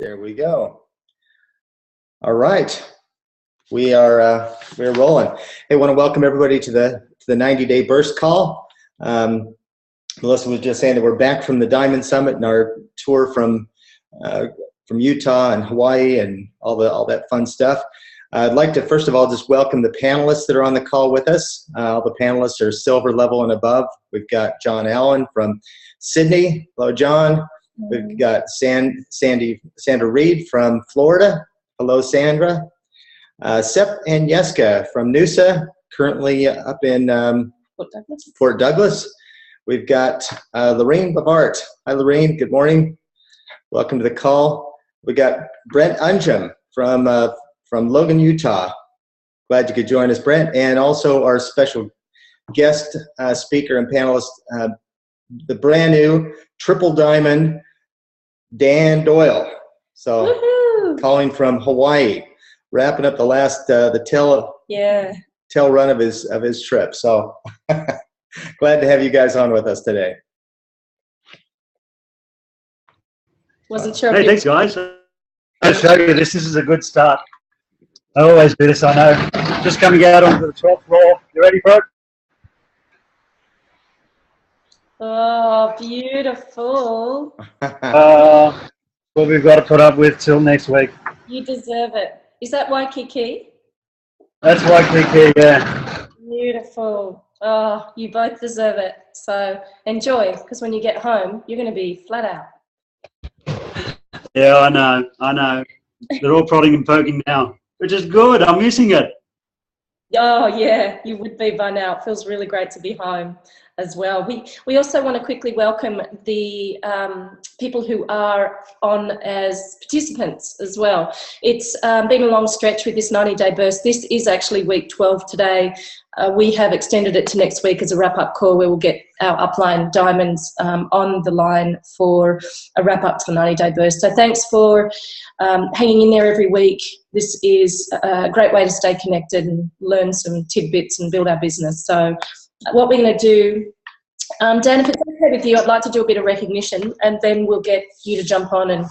There we go. All right, we're rolling. Hey, I want to welcome everybody to the 90-day burst call. Melissa was just saying that we're back from the Diamond Summit and our tour from Utah and Hawaii and all that fun stuff. I'd like to first of all just welcome the panelists that are on the call with us. All the panelists are silver level and above. We've got John Allen from Sydney. Hello, John. We've got Sandra Reed from Florida. Hello, Sandra. Sepp and Jeska from Noosa, currently up in Fort Douglas. We've got Lorraine Bart. Hi, Lorraine. Good morning. Welcome to the call. We got Brent Unjum from Logan, Utah. Glad you could join us, Brent. And also our special guest speaker and panelist, the brand new Triple Diamond, Dan Doyle. So calling from Hawaii, wrapping up the last the tail run of his trip. So glad to have you guys on with us today. Wasn't sure. Hey, thanks, guys. I'll show you this. This is a good start. I always do this, I know. Just coming out onto the 12th floor. You ready for it? Oh, beautiful. What we've got to put up with till next week. You deserve it. Is that Waikiki? That's Waikiki, yeah. Beautiful. Oh, you both deserve it. So enjoy, because when you get home, you're going to be flat out. Yeah, I know. They're all prodding and poking now, which is good. I'm missing it. Oh, yeah, you would be by now. It feels really great to be home as well. We also want to quickly welcome the people who are on as participants as well. It's been a long stretch with this 90-day burst. This is actually week 12 today. We have extended it to next week as a wrap-up call where we'll get our upline diamonds on the line for a wrap-up to the 90-day burst. So thanks for hanging in there every week. This is a great way to stay connected and learn some tidbits and build our business. So what we're going to do, Dan, if it's okay with you, I'd like to do a bit of recognition and then we'll get you to jump on and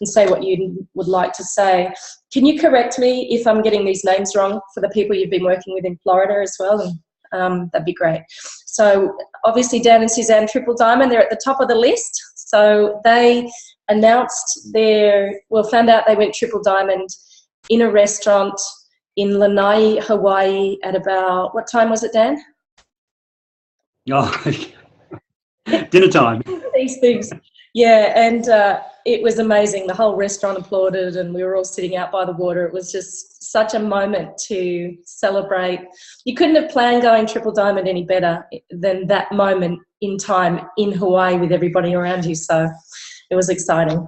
say what you would like to say. Can you correct me if I'm getting these names wrong for the people you've been working with in Florida as well? And that'd be great. So obviously Dan and Suzanne Triple Diamond, they're at the top of the list. So they announced found out they went Triple Diamond in a restaurant in Lanai, Hawaii at about, what time was it, Dan? Oh, dinner time. These things. Yeah, and it was amazing. The whole restaurant applauded and we were all sitting out by the water. It was just such a moment to celebrate. You couldn't have planned going Triple Diamond any better than that moment in time in Hawaii with everybody around you. So it was exciting.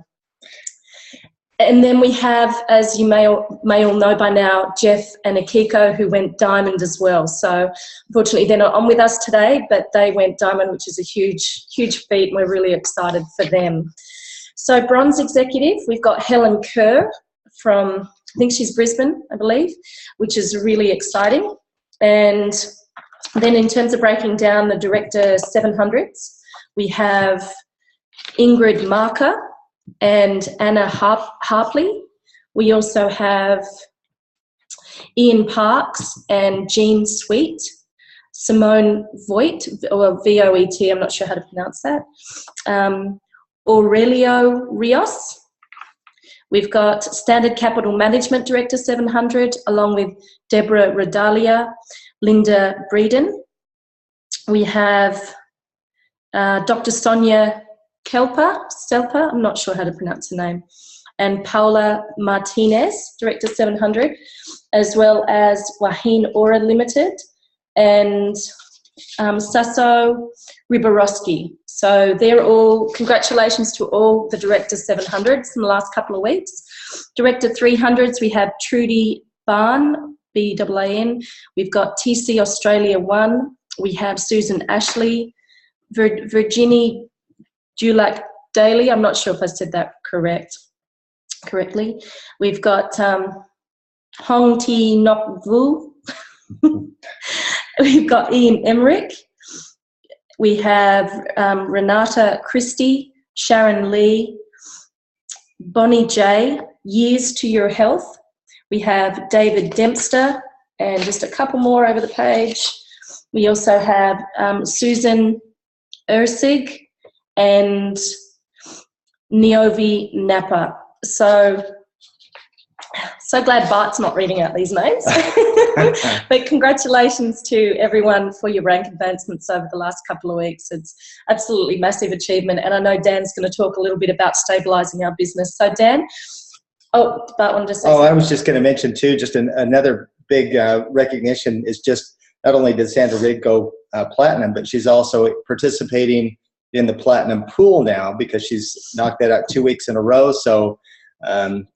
And then we have, as you may all know by now, Jeff and Akiko, who went diamond as well. So unfortunately they're not on with us today, but they went diamond, which is a huge, huge feat, and we're really excited for them. So bronze executive, we've got Helen Kerr from, I think she's Brisbane, I believe, which is really exciting. And then in terms of breaking down the Director 700s, we have Ingrid Marker and Anna Harpley. We also have Ian Parks and Jean Sweet, Simone Voigt, or V-O-E-T, I'm not sure how to pronounce that, Aurelio Rios. We've got Standard Capital Management Director 700, along with Deborah Redalia, Linda Breeden. We have Dr. Sonia Stelper, I'm not sure how to pronounce her name, and Paula Martinez, Director 700, as well as Wahine Aura Limited and Sasso Riborowski. So they're all, congratulations to all the Director 700s in the last couple of weeks. Director 300s, we have Trudy Barn, B-A-A-N. We've got TC Australia 1. We have Susan Ashley, Virginie Dulac Daly, I'm not sure if I said that correctly. We've got Hong Ti Nok Vu. We've got Ian Emmerich. We have Renata Christie, Sharon Lee, Bonnie J, Years to Your Health. We have David Dempster, and just a couple more over the page. We also have Susan Ursig and Niovi Napa. So glad Bart's not reading out these names. But congratulations to everyone for your rank advancements over the last couple of weeks. It's absolutely massive achievement. And I know Dan's going to talk a little bit about stabilising our business. So Dan, Bart wanted to say something. I was just going to mention too, just another big recognition is just not only did Sandra Rigg go platinum, but she's also participating in the platinum pool now because she's knocked that out 2 weeks in a row. So in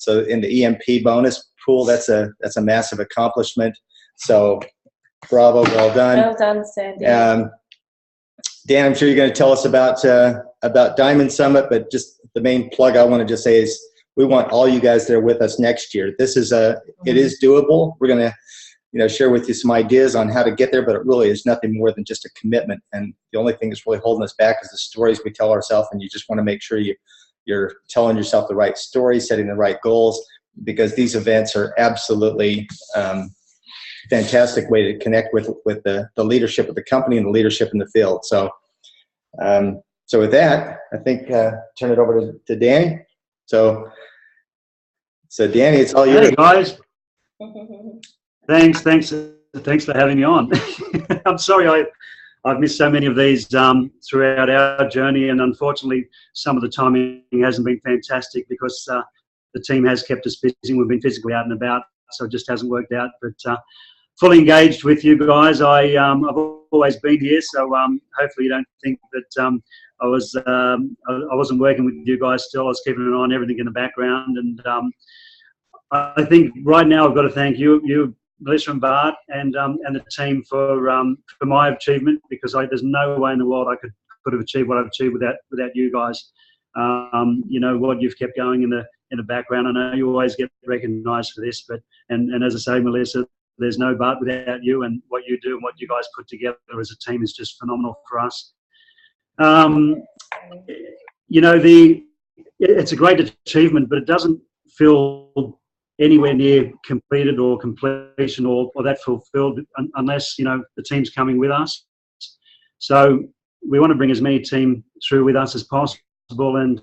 the EMP bonus pool, that's a massive accomplishment. So bravo, well done. Well done, Sandy. Dan, I'm sure you're going to tell us about Diamond Summit, but just the main plug I want to just say is we want all you guys there with us next year. This is it is doable. We're going to share with you some ideas on how to get there, but it really is nothing more than just a commitment. And the only thing that's really holding us back is the stories we tell ourselves, and you just want to make sure you're telling yourself the right story, setting the right goals, because these events are absolutely fantastic way to connect with the leadership of the company and the leadership in the field. So with that, I think turn it over to Danny. So Danny, it's all yours. Hey guys, thanks for having me on. I'm sorry I've missed so many of these throughout our journey, and unfortunately some of the timing hasn't been fantastic because the team has kept us busy. We've been physically out and about, so it just hasn't worked out. But fully engaged with you guys. I've always been here, so hopefully you don't think that I wasn't working with you guys still. I was keeping an eye on everything in the background, and I think right now I've got to thank you, Melissa and Bart, and the team for my achievement, because there's no way in the world I could have achieved what I've achieved without you guys. What you've kept going in the background. I know you always get recognised for this, but and as I say, Melissa, there's no Bart without you, and what you do and what you guys put together as a team is just phenomenal for us. It's a great achievement, but it doesn't feel anywhere near completed or completion or that fulfilled unless the team's coming with us. So we want to bring as many team through with us as possible, and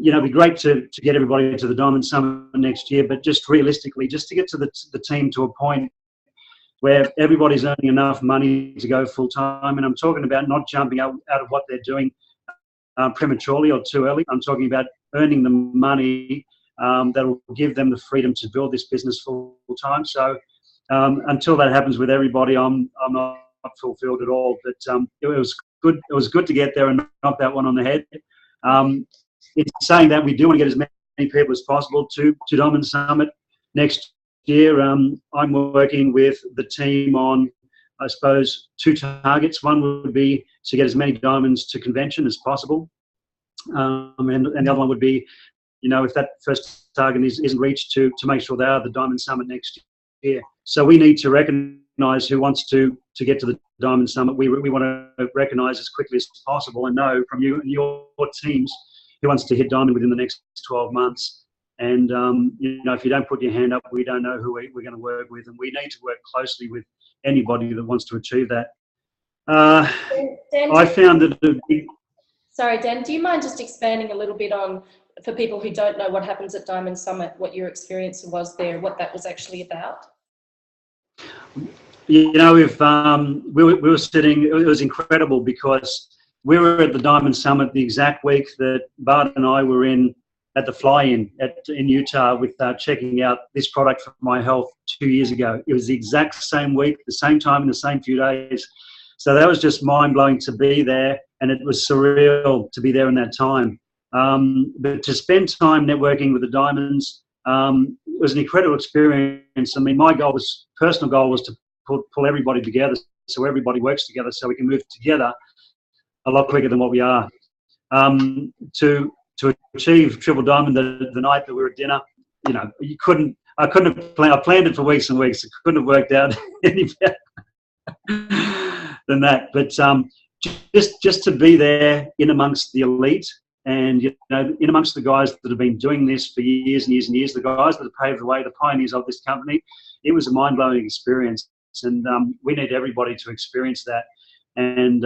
it'd be great to get everybody to the Diamond Summit next year, but just realistically, just to get to the team to a point where everybody's earning enough money to go full time. And I'm talking about not jumping out of what they're doing prematurely or too early. I'm talking about earning the money that will give them the freedom to build this business full time. So until that happens with everybody, I'm not fulfilled at all. But it was good. It was good to get there and knock that one on the head. In saying that, we do want to get as many people as possible to Diamond Summit next year. I'm working with the team on, I suppose, 2 targets. One would be to get as many diamonds to convention as possible, and the other one would be, if that first target isn't reached, to make sure they are the Diamond Summit next year. So we need to recognise who wants to get to the Diamond Summit. We want to recognise as quickly as possible and know from you and your teams who wants to hit Diamond within the next 12 months. And, if you don't put your hand up, we don't know who we're going to work with. And we need to work closely with anybody that wants to achieve that. Dan, I found that... Sorry, Dan, do you mind just expanding a little bit on, for people who don't know what happens at Diamond Summit, what your experience was there, what that was actually about? We were sitting, it was incredible because we were at the Diamond Summit the exact week that Bart and I were at the fly-in in Utah with checking out this product for my health 2 years ago. It was the exact same week, the same time, in the same few days. So that was just mind-blowing to be there, and it was surreal to be there in that time. But to spend time networking with the Diamonds was an incredible experience. I mean, my personal goal was to pull everybody together so everybody works together so we can move together a lot quicker than what we are. To achieve Triple Diamond the night that we were at dinner, I couldn't have planned. I planned it for weeks and weeks. It couldn't have worked out any better than that. But just to be there in amongst the elite And, you know, in amongst the guys that have been doing this for years and years and years, the guys that have paved the way, the pioneers of this company, it was a mind-blowing experience. And we need everybody to experience that. And,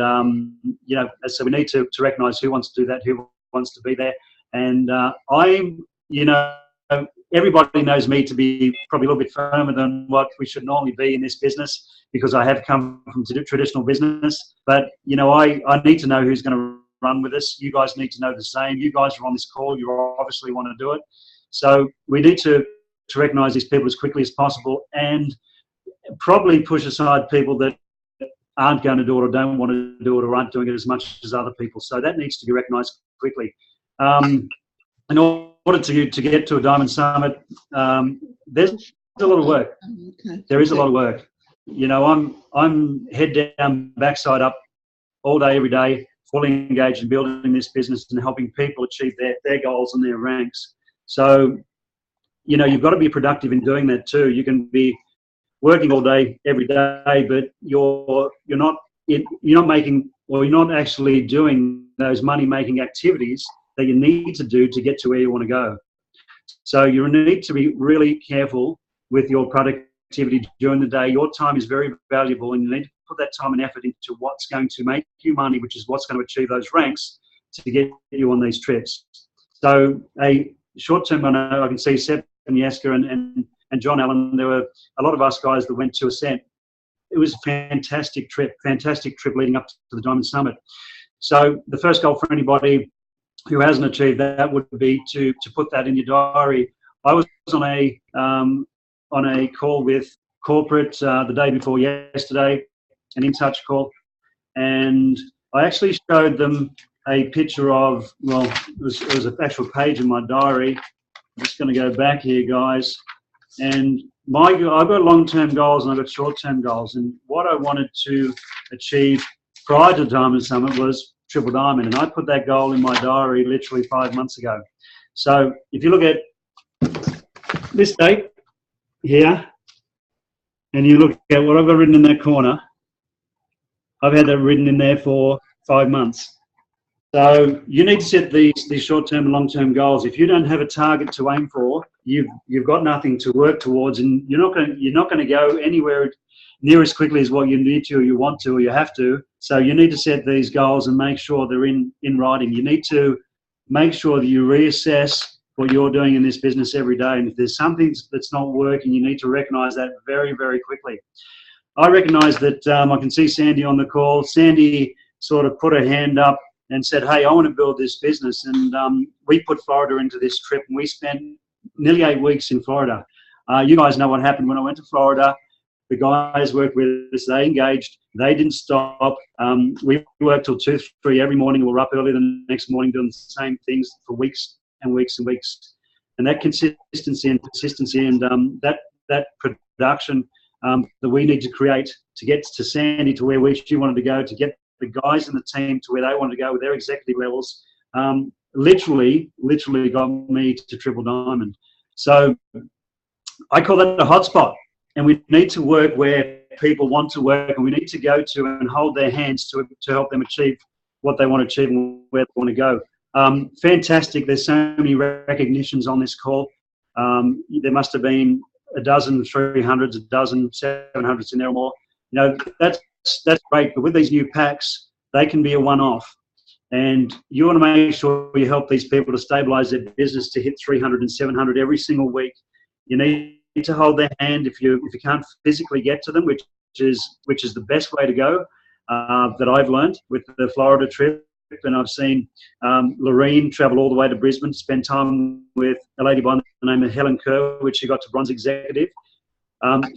you know, so we need to recognise who wants to do that, who wants to be there. And you know, everybody knows me to be probably a little bit firmer than what we should normally be in this business, because I have come from traditional business. But, you know, I need to know who's going to run with us. You guys need to know the same. You guys are on this call. You obviously want to do it. So we need to recognise these people as quickly as possible, and probably push aside people that aren't going to do it or don't want to do it or aren't doing it as much as other people. So that needs to be recognised quickly. In order to get to a Diamond Summit, there's a lot of work. There is a lot of work. You know, I'm head down, backside up, all day, every day, fully engaged in building this business and helping people achieve their goals and their ranks. So, you know, you've got to be productive in doing that too. You can be working all day, every day, but you're not making, or you're not actually doing those money-making activities that you need to do to get to where you want to go. So you need to be really careful with your productivity during the day. Your time is very valuable, and you need to put that time and effort into what's going to make you money, which is what's going to achieve those ranks to get you on these trips. So a short-term, I can see Seth and Yasker and John Allen, there were a lot of us guys that went to Ascent. It was a fantastic trip leading up to the Diamond Summit. So the first goal for anybody who hasn't achieved that would be to put that in your diary. I was on a call with corporate the day before yesterday, an In Touch call, and I actually showed them a picture of, well, it was an actual page in my diary. I'm just going to go back here, guys. And I've got long-term goals and I've got short-term goals. And what I wanted to achieve prior to Diamond Summit was Triple Diamond. And I put that goal in my diary literally 5 months ago. So if you look at this date here, and you look at what I've got written in that corner, I've had that written in there for 5 months. So you need to set these short-term and long-term goals. If you don't have a target to aim for, you've got nothing to work towards, and you're not going to go anywhere near as quickly as what you need to, or you want to, or you have to. So you need to set these goals and make sure they're in writing. You need to make sure that you reassess what you're doing in this business every day, and if there's something that's not working, you need to recognise that very, very quickly. I recognise that I can see Sandy on the call. Sandy sort of put her hand up and said, hey, I want to build this business. And we put Florida into this trip, and we spent nearly 8 weeks in Florida. You guys know what happened when I went to Florida. The guys worked with us, they engaged, they didn't stop. We worked till 2, 3 every morning. We were up early the next morning doing the same things for weeks and weeks and weeks. And that consistency and persistency and that production that we need to create to get to Sandy to where she wanted to go, to get the guys in the team to where they wanted to go with their executive levels, literally got me to Triple Diamond. So I call that a hotspot, and we need to work where people want to work, and we need to go to and hold their hands to help them achieve what they want to achieve and where they want to go. Fantastic. There's so many recognitions on this call. There must have been a dozen 300s, a dozen 700s in there or more. You know, that's great, but with these new packs, they can be a one-off. And you want to make sure you help these people to stabilize their business to hit 300 and 700 every single week. You need to hold their hand if you can't physically get to them, which is the best way to go, that I've learned with the Florida trip. And I've seen Lorene travel all the way to Brisbane, spend time with a lady by the name of Helen Kerr, which she got to bronze executive.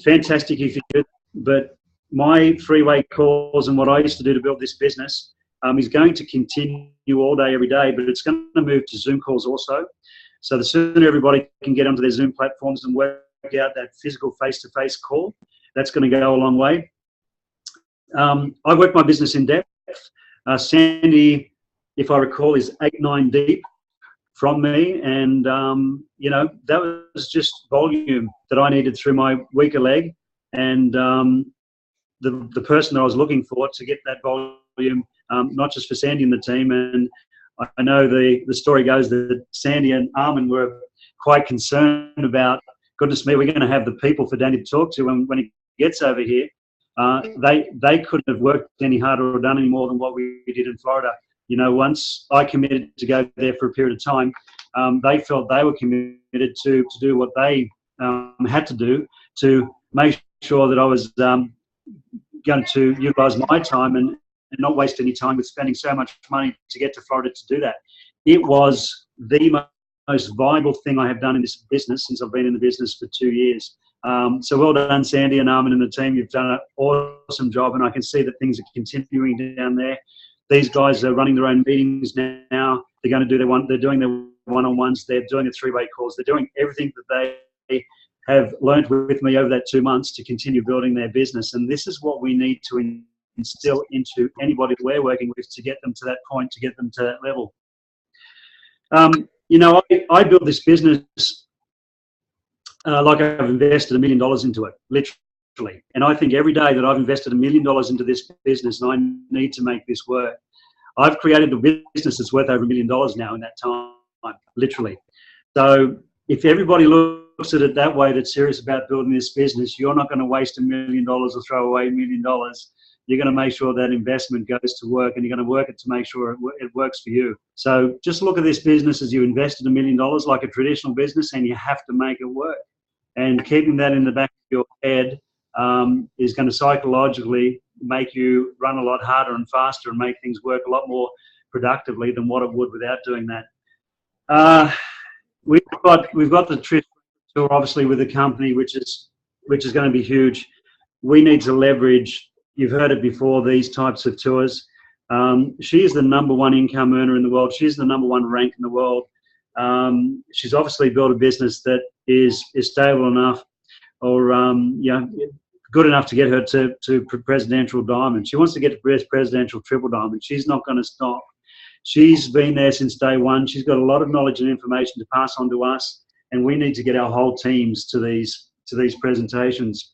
Fantastic if you could, but my freeway calls and what I used to do to build this business is going to continue all day, every day, but it's going to move to Zoom calls also. So the sooner everybody can get onto their Zoom platforms and work out that physical face-to-face call, that's going to go a long way. I work my business in depth. Sandy, if I recall, is 8-9 deep from me, and you know, that was just volume that I needed through my weaker leg, and the person that I was looking for to get that volume, not just for Sandy and the team. And I know the story goes that Sandy and Armin were quite concerned about, goodness me, we're going to have the people for Danny to talk to when he gets over here. They couldn't have worked any harder or done any more than what we did in Florida. You know, once I committed to go there for a period of time, they felt they were committed to do what they had to do to make sure that I was going to utilise my time and not waste any time with spending so much money to get to Florida to do that. It was the most viable thing I have done in this business since I've been in the business for 2 years. So well done, Sandy and Armin and the team. You've done an awesome job, and I can see that things are continuing down there. These guys are running their own meetings now. They're going to do they're doing their one-on-ones. They're doing the three-way calls. They're doing everything that they have learned with me over that 2 months to continue building their business. And this is what we need to instill into anybody that we're working with to get them to that point, to get them to that level. You know, I built this business like I've invested $1 million into it, literally. And I think every day that I've invested $1 million into this business and I need to make this work, I've created a business that's worth over $1 million now in that time, literally. So if everybody looks at it that way, that's serious about building this business, you're not going to waste $1 million or throw away $1 million. You're going to make sure that investment goes to work, and you're going to work it to make sure it works for you. So just look at this business as you invested $1 million like a traditional business, and you have to make it work. And keeping that in the back of your head is going to psychologically make you run a lot harder and faster and make things work a lot more productively than what it would without doing that. We've got the trip tour obviously with the company, which is going to be huge. We need to leverage. You've heard it before, these types of tours. She is the #1 income earner in the world. She's the #1 rank in the world. She's obviously built a business that is stable enough, or good enough to get her to presidential diamond. She wants to get to presidential triple diamond. She's not going to stop. She's been there since day one. She's got a lot of knowledge and information to pass on to us, and we need to get our whole teams to these presentations.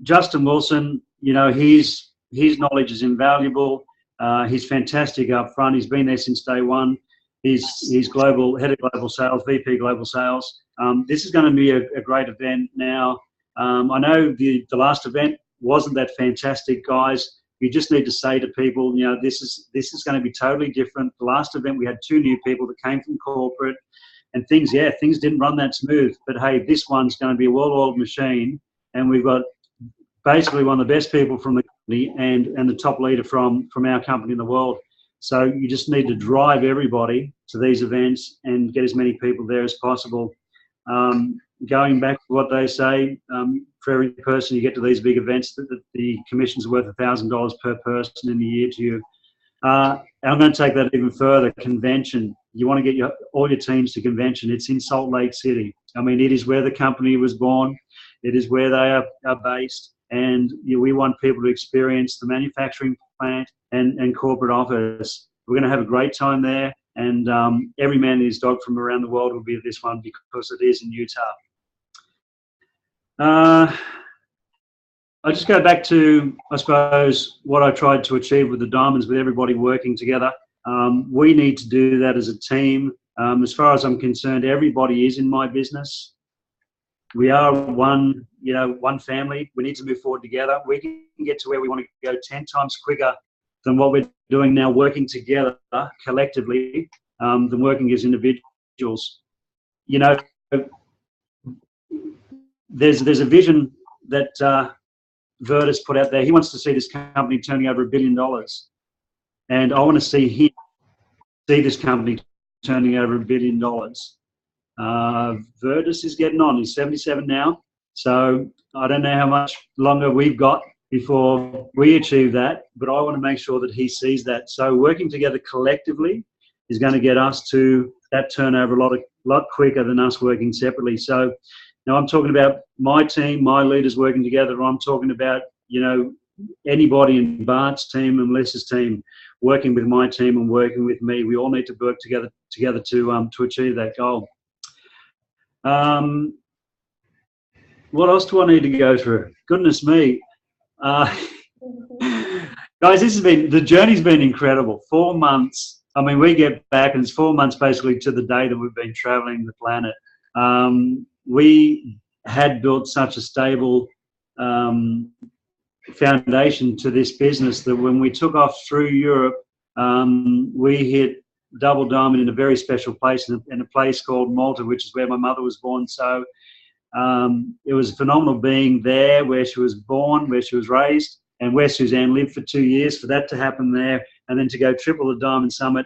Justin Wilson, you know, his knowledge is invaluable. He's fantastic up front. He's been there since day one. He's head of global sales, VP global sales. This is going to be a great event now. I know the last event wasn't that fantastic, guys. You just need to say to people, you know, this is going to be totally different. The last event we had 2 new people that came from corporate, and things didn't run that smooth. But hey, this one's going to be a well-oiled machine, and we've got basically one of the best people from the company and the top leader from our company in the world. So you just need to drive everybody to these events and get as many people there as possible. Going back to what they say, for every person you get to these big events, the commission's worth $1,000 per person in the year to you. I'm going to take that even further. Convention. You want to get all your teams to convention. It's in Salt Lake City. I mean, it is where the company was born. It is where they are based. And we want people to experience the manufacturing plant and corporate office. We're going to have a great time there, and every man and his dog from around the world will be at this one because it is in Utah. I just go back to, I suppose, what I tried to achieve with the diamonds, with everybody working together. We need to do that as a team. As far as I'm concerned, everybody is in my business. We are one family. We need to move forward together. We can get to where we want to go 10 times quicker than what we're doing now, working together collectively, than working as individuals. You know, there's a vision that Vert has put out there. He wants to see this company turning over $1 billion, and I want to see this company turning over $1 billion. Vertus is getting on. He's 77 now, so I don't know how much longer we've got before we achieve that, but I want to make sure that he sees that. So working together collectively is going to get us to that turnover a lot quicker than us working separately. So now I'm talking about my team, my leaders working together. I'm talking about, you know, anybody in Bart's team and Melissa's team working with my team and working with me. We all need to work together to achieve that goal. What else do I need to go through? Goodness me. Guys, the journey's been incredible. 4 months. I mean, we get back and it's 4 months basically to the day that we've been traveling the planet. We had built such a stable foundation to this business that when we took off through Europe, we hit double diamond in a very special place, in a place called Malta, which is where my mother was born. So it was phenomenal being there, where she was born, where she was raised, and where Suzanne lived for 2 years. For that to happen there, and then to go triple the Diamond Summit,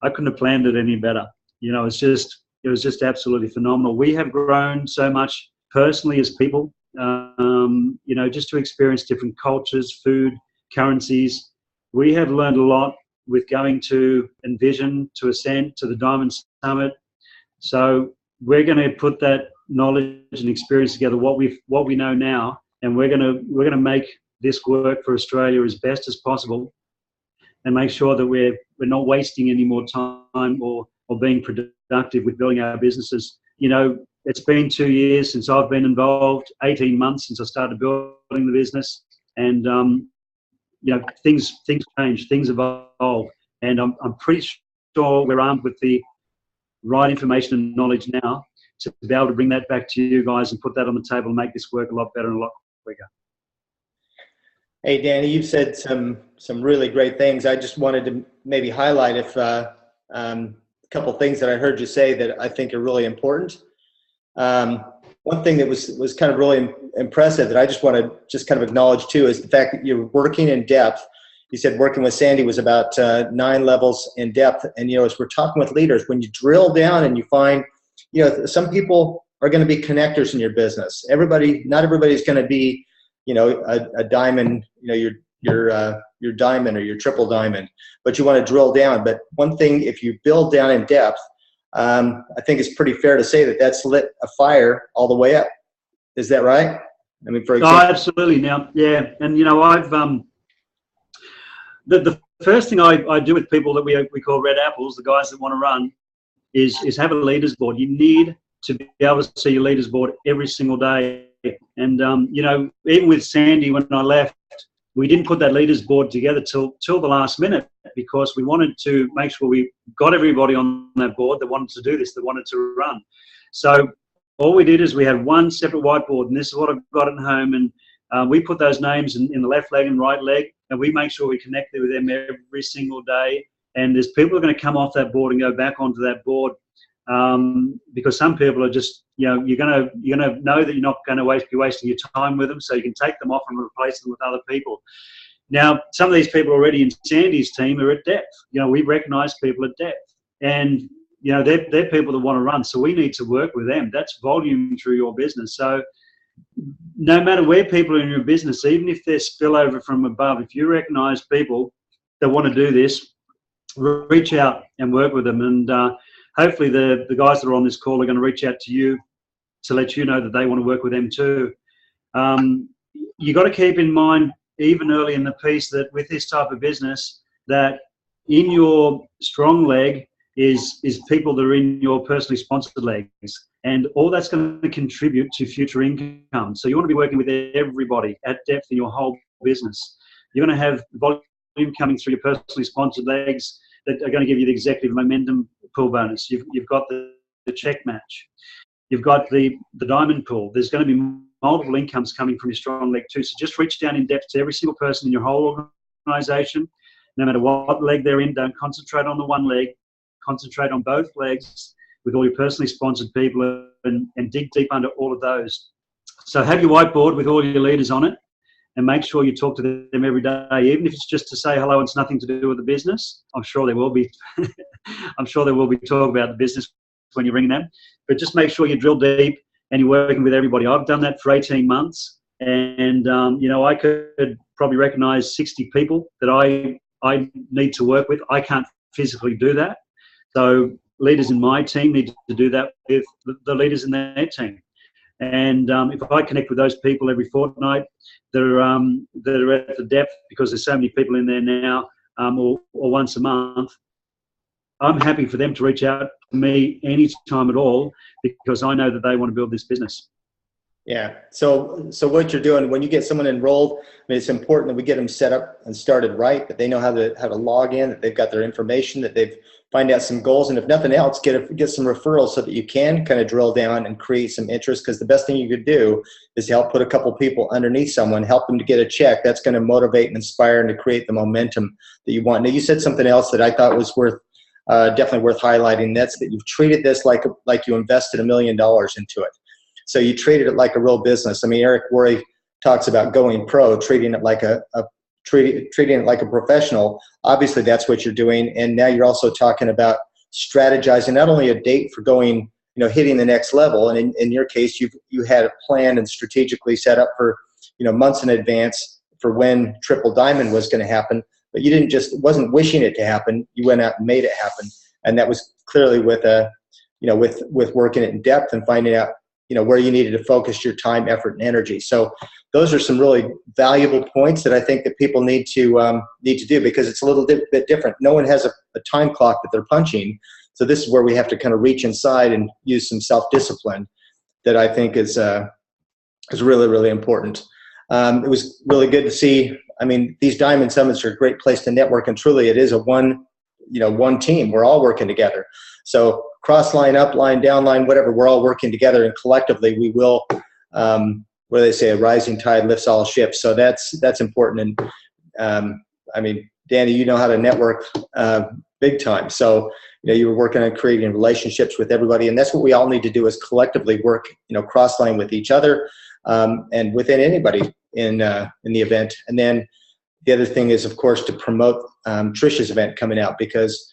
I couldn't have planned it any better. You know, it was just absolutely phenomenal. We have grown so much personally as people. You know, just to experience different cultures, food, currencies. We have learned a lot with going to Envision, to Ascent, to the Diamond Summit. So we're going to put that knowledge and experience together, what we know now, and we're going to make this work for Australia as best as possible, and make sure that we're not wasting any more time or being productive with building our businesses. You know, it's been 2 years since I've been involved, 18 months since I started building the business, and you know, things change, things evolve, and I'm pretty sure we're armed with the right information and knowledge now to be able to bring that back to you guys and put that on the table and make this work a lot better and a lot quicker. Hey, Danny, you've said some really great things. I just wanted to maybe highlight a couple things that I heard you say that I think are really important. One thing that was kind of really impressive that I just want to kind of acknowledge too is the fact that you're working in depth. You said working with Sandy was about 9 levels in depth. And, you know, as we're talking with leaders, when you drill down and you find, you know, some people are going to be connectors in your business. Not everybody's going to be, you know, a diamond, you know, your diamond or your triple diamond, but you want to drill down. But one thing, if you build down in depth, I think it's pretty fair to say that that's lit a fire all the way up. Is that right? I mean, for example. Oh, absolutely. Now, yeah. And, you know, I've, the first thing I do with people that we call red apples, the guys that want to run, is have a leaders board. You need to be able to see your leaders board every single day. And, you know, even with Sandy, when I left, we didn't put that leaders board together till the last minute, because we wanted to make sure we got everybody on that board that wanted to do this, that wanted to run. So all we did is we had one separate whiteboard, and this is what I've got at home. And we put those names in the left leg and right leg, and we make sure we connect with them every single day. And there's people who are going to come off that board and go back onto that board, because some people are just, you know, you're going to know that you're not going to be wasting your time with them, so you can take them off and replace them with other people. Now, some of these people already in Sandy's team are at depth. You know, we recognise people at depth, and you know, they're people that want to run, so we need to work with them. That's volume through your business. So no matter where people are in your business, even if they're spillover from above, if you recognise people that want to do this, reach out and work with them. And hopefully the guys that are on this call are going to reach out to you to let you know that they want to work with them too. You got to keep in mind, even early in the piece, that with this type of business, that in your strong leg is people that are in your personally sponsored legs, and all that's going to contribute to future income. So you want to be working with everybody at depth in your whole business. You're going to have volume coming through your personally sponsored legs that are going to give you the executive momentum pool bonus. You've got the check match. You've got the diamond pool. There's going to be multiple incomes coming from your strong leg too. So just reach down in depth to every single person in your whole organisation, no matter what leg they're in. Don't concentrate on the one leg. Concentrate on both legs with all your personally sponsored people, and dig deep under all of those. So have your whiteboard with all your leaders on it, and make sure you talk to them every day, even if it's just to say hello and it's nothing to do with the business. I'm sure there will be. I'm sure there will be talk about the business when you're ringing them, but just make sure you drill deep and you're working with everybody. I've done that for 18 months, and you know, I could probably recognise 60 people that I need to work with. I can't physically do that. So leaders in my team need to do that with the leaders in their team. And if I connect with those people every fortnight that are at the depth, because there's so many people in there now, or once a month, I'm happy for them to reach out to me anytime at all, because I know that they want to build this business. Yeah. So what you're doing when you get someone enrolled, I mean, it's important that we get them set up and started right, that they know how to log in, that they've got their information, that they've find out some goals, and if nothing else, get some referrals so that you can kind of drill down and create some interest. Because the best thing you could do is to help put a couple people underneath someone, help them to get a check. That's going to motivate and inspire and to create the momentum that you want. Now, you said something else that I thought was definitely worth highlighting. That's that you've treated this like you invested $1 million into it. So you treated it like a real business. I mean, Eric Worre talks about going pro, treating it like treating it like a professional. Obviously, that's what you're doing. And now you're also talking about strategizing not only a date for going, hitting the next level. And in your case, you had a plan and strategically set up for, months in advance for when Triple Diamond was going to happen. But you wasn't wishing it to happen. You went out and made it happen. And that was clearly with working it in depth and finding out, where you needed to focus your time, effort, and energy. So those are some really valuable points that I think that people need to do, because it's a little bit different. No one has a time clock that they're punching. So this is where we have to kind of reach inside and use some self-discipline that I think is really, really important. It was really good to see. I mean, these Diamond Summits are a great place to network, and truly it is a one team. We're all working together. So cross line, up line, down line, whatever, we're all working together, and collectively we will, what do they say, a rising tide lifts all ships. So that's important. And I mean, Danny, you know how to network big time. So, you were working on creating relationships with everybody, and that's what we all need to do, is collectively work, cross line with each other and within anybody in the event. And then the other thing is, of course, to promote Trish's event coming out, because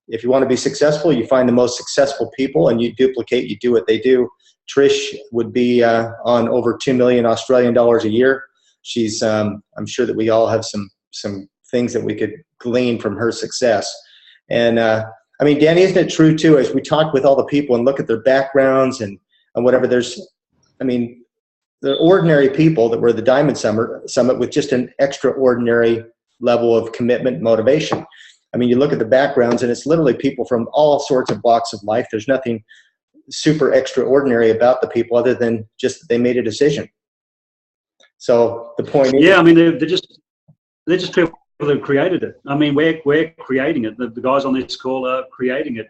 if you want to be successful, you find the most successful people and you duplicate, you do what they do. Trish would be on over 2 million Australian dollars a year. She's, I'm sure that we all have some things that we could glean from her success. And I mean, Danny, isn't it true too, as we talk with all the people and look at their backgrounds and whatever, they're ordinary people that were at the Diamond Summit with just an extraordinary level of commitment and motivation. I mean, you look at the backgrounds and it's literally people from all sorts of walks of life. There's nothing super extraordinary about the people other than just that they made a decision. So the point is, yeah, I mean, they're just people who created it. I mean, we're creating it. The guys on this call are creating it.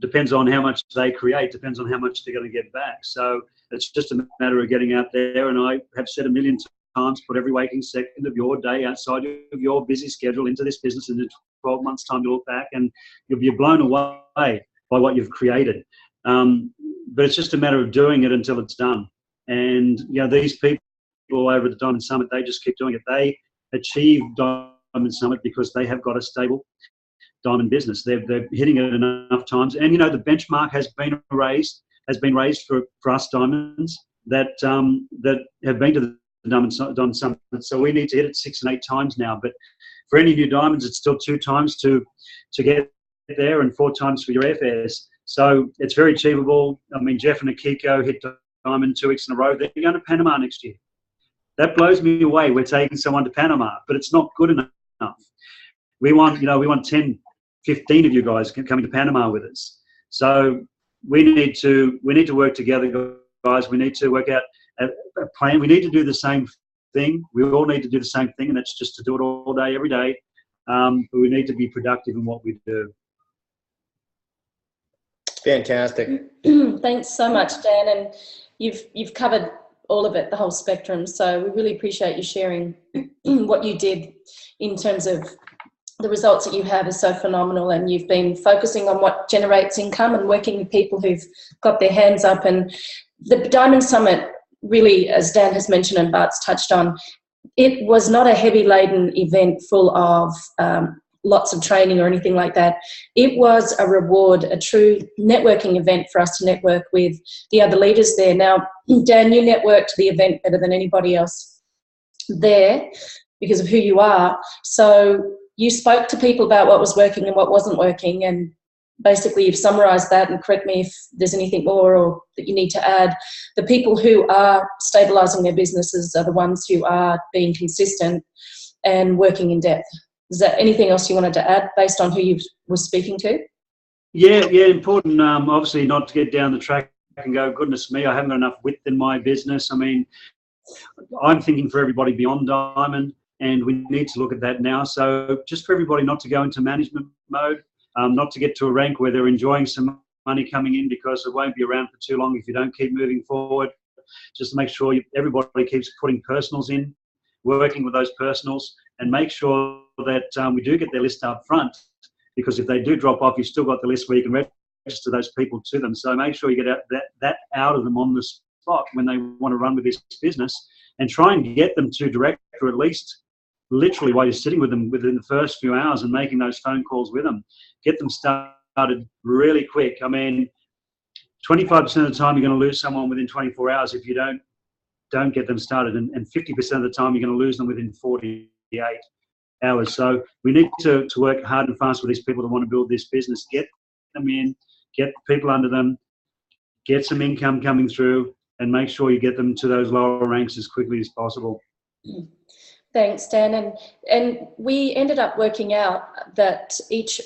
Depends on how much they create, depends on how much they're going to get back. So it's just a matter of getting out there. And I have said a million times, put every waking second of your day outside of your busy schedule into this business. In 12 months' time, to look back and you'll be blown away by what you've created. But it's just a matter of doing it until it's done. And these people over at the Diamond Summit, they just keep doing it. They achieve Diamond Summit because they have got a stable diamond business. They're hitting it enough times, and the benchmark has been raised for us diamonds that have been to the Diamond Summit. So we need to hit it 6 and 8 times now. But for any new diamonds, it's still 2 times to get there and 4 times for your airfares. So it's very achievable. I mean, Jeff and Akiko hit diamond 2 weeks in a row. They're going to Panama next year. That blows me away. We're taking someone to Panama, but it's not good enough. We want 10, 15 of you guys coming to Panama with us. So we need to work together, guys. We need to work out a plan. We need to do the same thing. We all need to do the same thing, and that's just to do it all day, every day. But we need to be productive in what we do. Fantastic. Thanks so much, Dan. And you've covered all of it, the whole spectrum. So we really appreciate you sharing what you did in terms of the results that you have is so phenomenal, and you've been focusing on what generates income and working with people who've got their hands up. And the Diamond Summit really, as Dan has mentioned and Bart's touched on, it was not a heavy laden event full of lots of training or anything like that. It was a reward, a true networking event for us to network with the other leaders there. Now, Dan, you networked the event better than anybody else there because of who you are. So you spoke to people about what was working and what wasn't working, and basically you've summarised that, and correct me if there's anything more or that you need to add. The people who are stabilising their businesses are the ones who are being consistent and working in depth. Is there anything else you wanted to add based on who you were speaking to? Yeah, important. Obviously not to get down the track and go, goodness me, I haven't got enough width in my business. I mean, I'm thinking for everybody beyond Diamond, and we need to look at that now. So just for everybody not to go into management mode, not to get to a rank where they're enjoying some money coming in, because it won't be around for too long if you don't keep moving forward. Just to make sure everybody keeps putting personals in, working with those personals, and make sure that we do get their list up front, because if they do drop off, you've still got the list where you can register those people to them. So make sure you get that out of them on the spot when they want to run with this business, and try and get them to direct, or at least literally while you're sitting with them within the first few hours and making those phone calls with them. Get them started really quick. I mean, 25% of the time you're going to lose someone within 24 hours if you don't get them started, and 50% of the time you're going to lose them within 48 hours. So we need to work hard and fast with these people that want to build this business. Get them in, get people under them, get some income coming through, and make sure you get them to those lower ranks as quickly as possible. Thanks, Dan. And we ended up working out that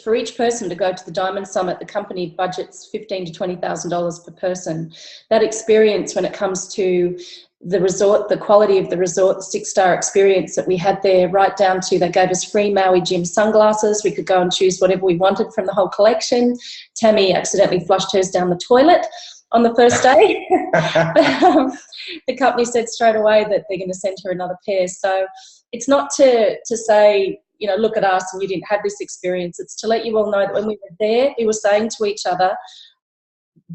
for each person to go to the Diamond Summit, the company budgets $15,000 to $20,000 per person. That experience, when it comes to the resort, the quality of the resort, the 6-star experience that we had there, right down to they gave us free Maui Jim sunglasses. We could go and choose whatever we wanted from the whole collection. Tammy accidentally flushed hers down the toilet on the first day. The company said straight away that they're going to send her another pair. So it's not to say, you know, look at us and you didn't have this experience. It's to let you all know that when we were there, we were saying to each other,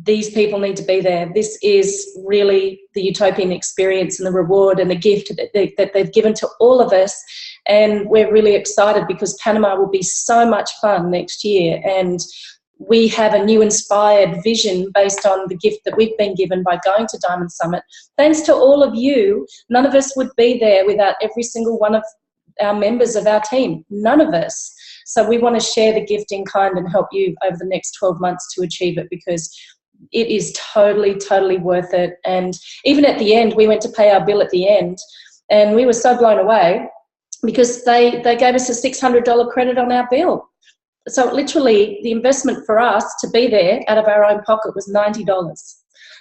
these people need to be there. This is really the utopian experience and the reward and the gift that they've given to all of us. And we're really excited because Panama will be so much fun next year. And we have a new inspired vision based on the gift that we've been given by going to Diamond Summit. Thanks to all of you, none of us would be there without every single one of our members of our team. None of us. So we want to share the gift in kind and help you over the next 12 months to achieve it, because it is totally, totally worth it. And even at the end, we went to pay our bill at the end, and we were so blown away because they gave us a $600 credit on our bill. So literally the investment for us to be there out of our own pocket was $90.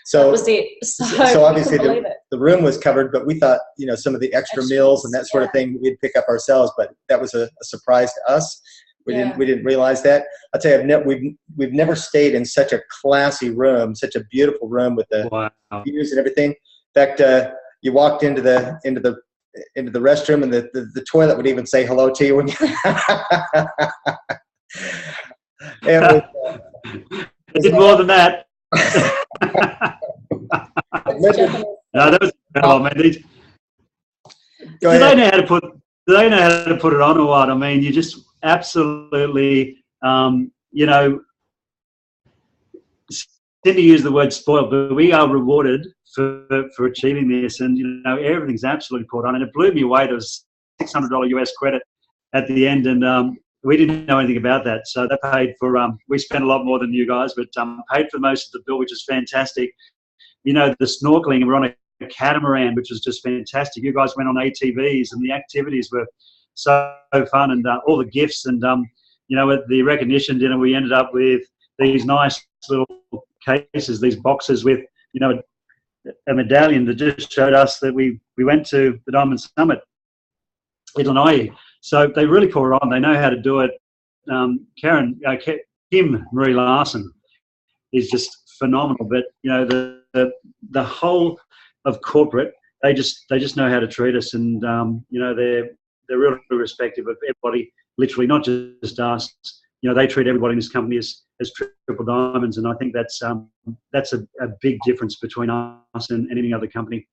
So that was it. So obviously the room was covered, but we thought, you know, some of the extra meals and that sort of thing we'd pick up ourselves, but that was a surprise to us. We didn't realize that. I'll tell you, we've never stayed in such a classy room, such a beautiful room with the views and everything. In fact, you walked into the restroom, and the toilet would even say hello to you when you it did more than that. No, that was incredible, man. Do they know how to put it on or what? I mean, you just absolutely, you know, tend to use the word spoiled, but we are rewarded for achieving this, and you know, everything's absolutely put on, and it blew me away. There was $600 US credit at the end, and we didn't know anything about that, so they paid for. We spent a lot more than you guys, but paid for most of the bill, which is fantastic. You know, the snorkeling, and we're on a catamaran, which was just fantastic. You guys went on ATVs, and the activities were so fun, and all the gifts, and you know, at the recognition dinner, we ended up with these nice little cases, these boxes with, you know, a medallion that just showed us that we went to the Diamond Summit in Lanai. So they really pour it on. They know how to do it. Kim Marie Larson is just phenomenal. But you know, the whole of corporate, they just know how to treat us, and you know, they're really respectful of everybody. Literally, not just us. You know, they treat everybody in this company as triple diamonds, and I think that's a big difference between us and any other company.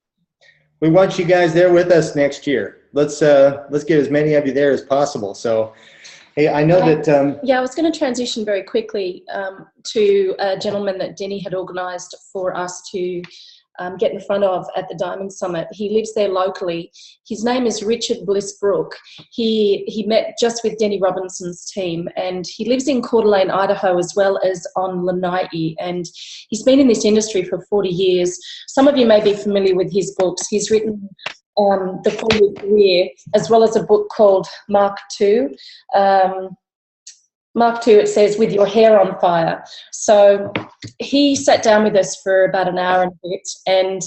We want you guys there with us next year. Let's get as many of you there as possible. So, hey, I know that. Yeah, I was going to transition very quickly to a gentleman that Denny had organised for us to get in front of at the Diamond Summit. He lives there locally. His name is Richard Blissbrook. He met just with Denny Robinson's team, and he lives in Coeur d'Alene, Idaho, as well as on Lanai, and he's been in this industry for 40 years. Some of you may be familiar with his books. He's written The 4-Year Career, as well as a book called Mark II. Mark 2, it says, with your hair on fire. So he sat down with us for about an hour and a bit, and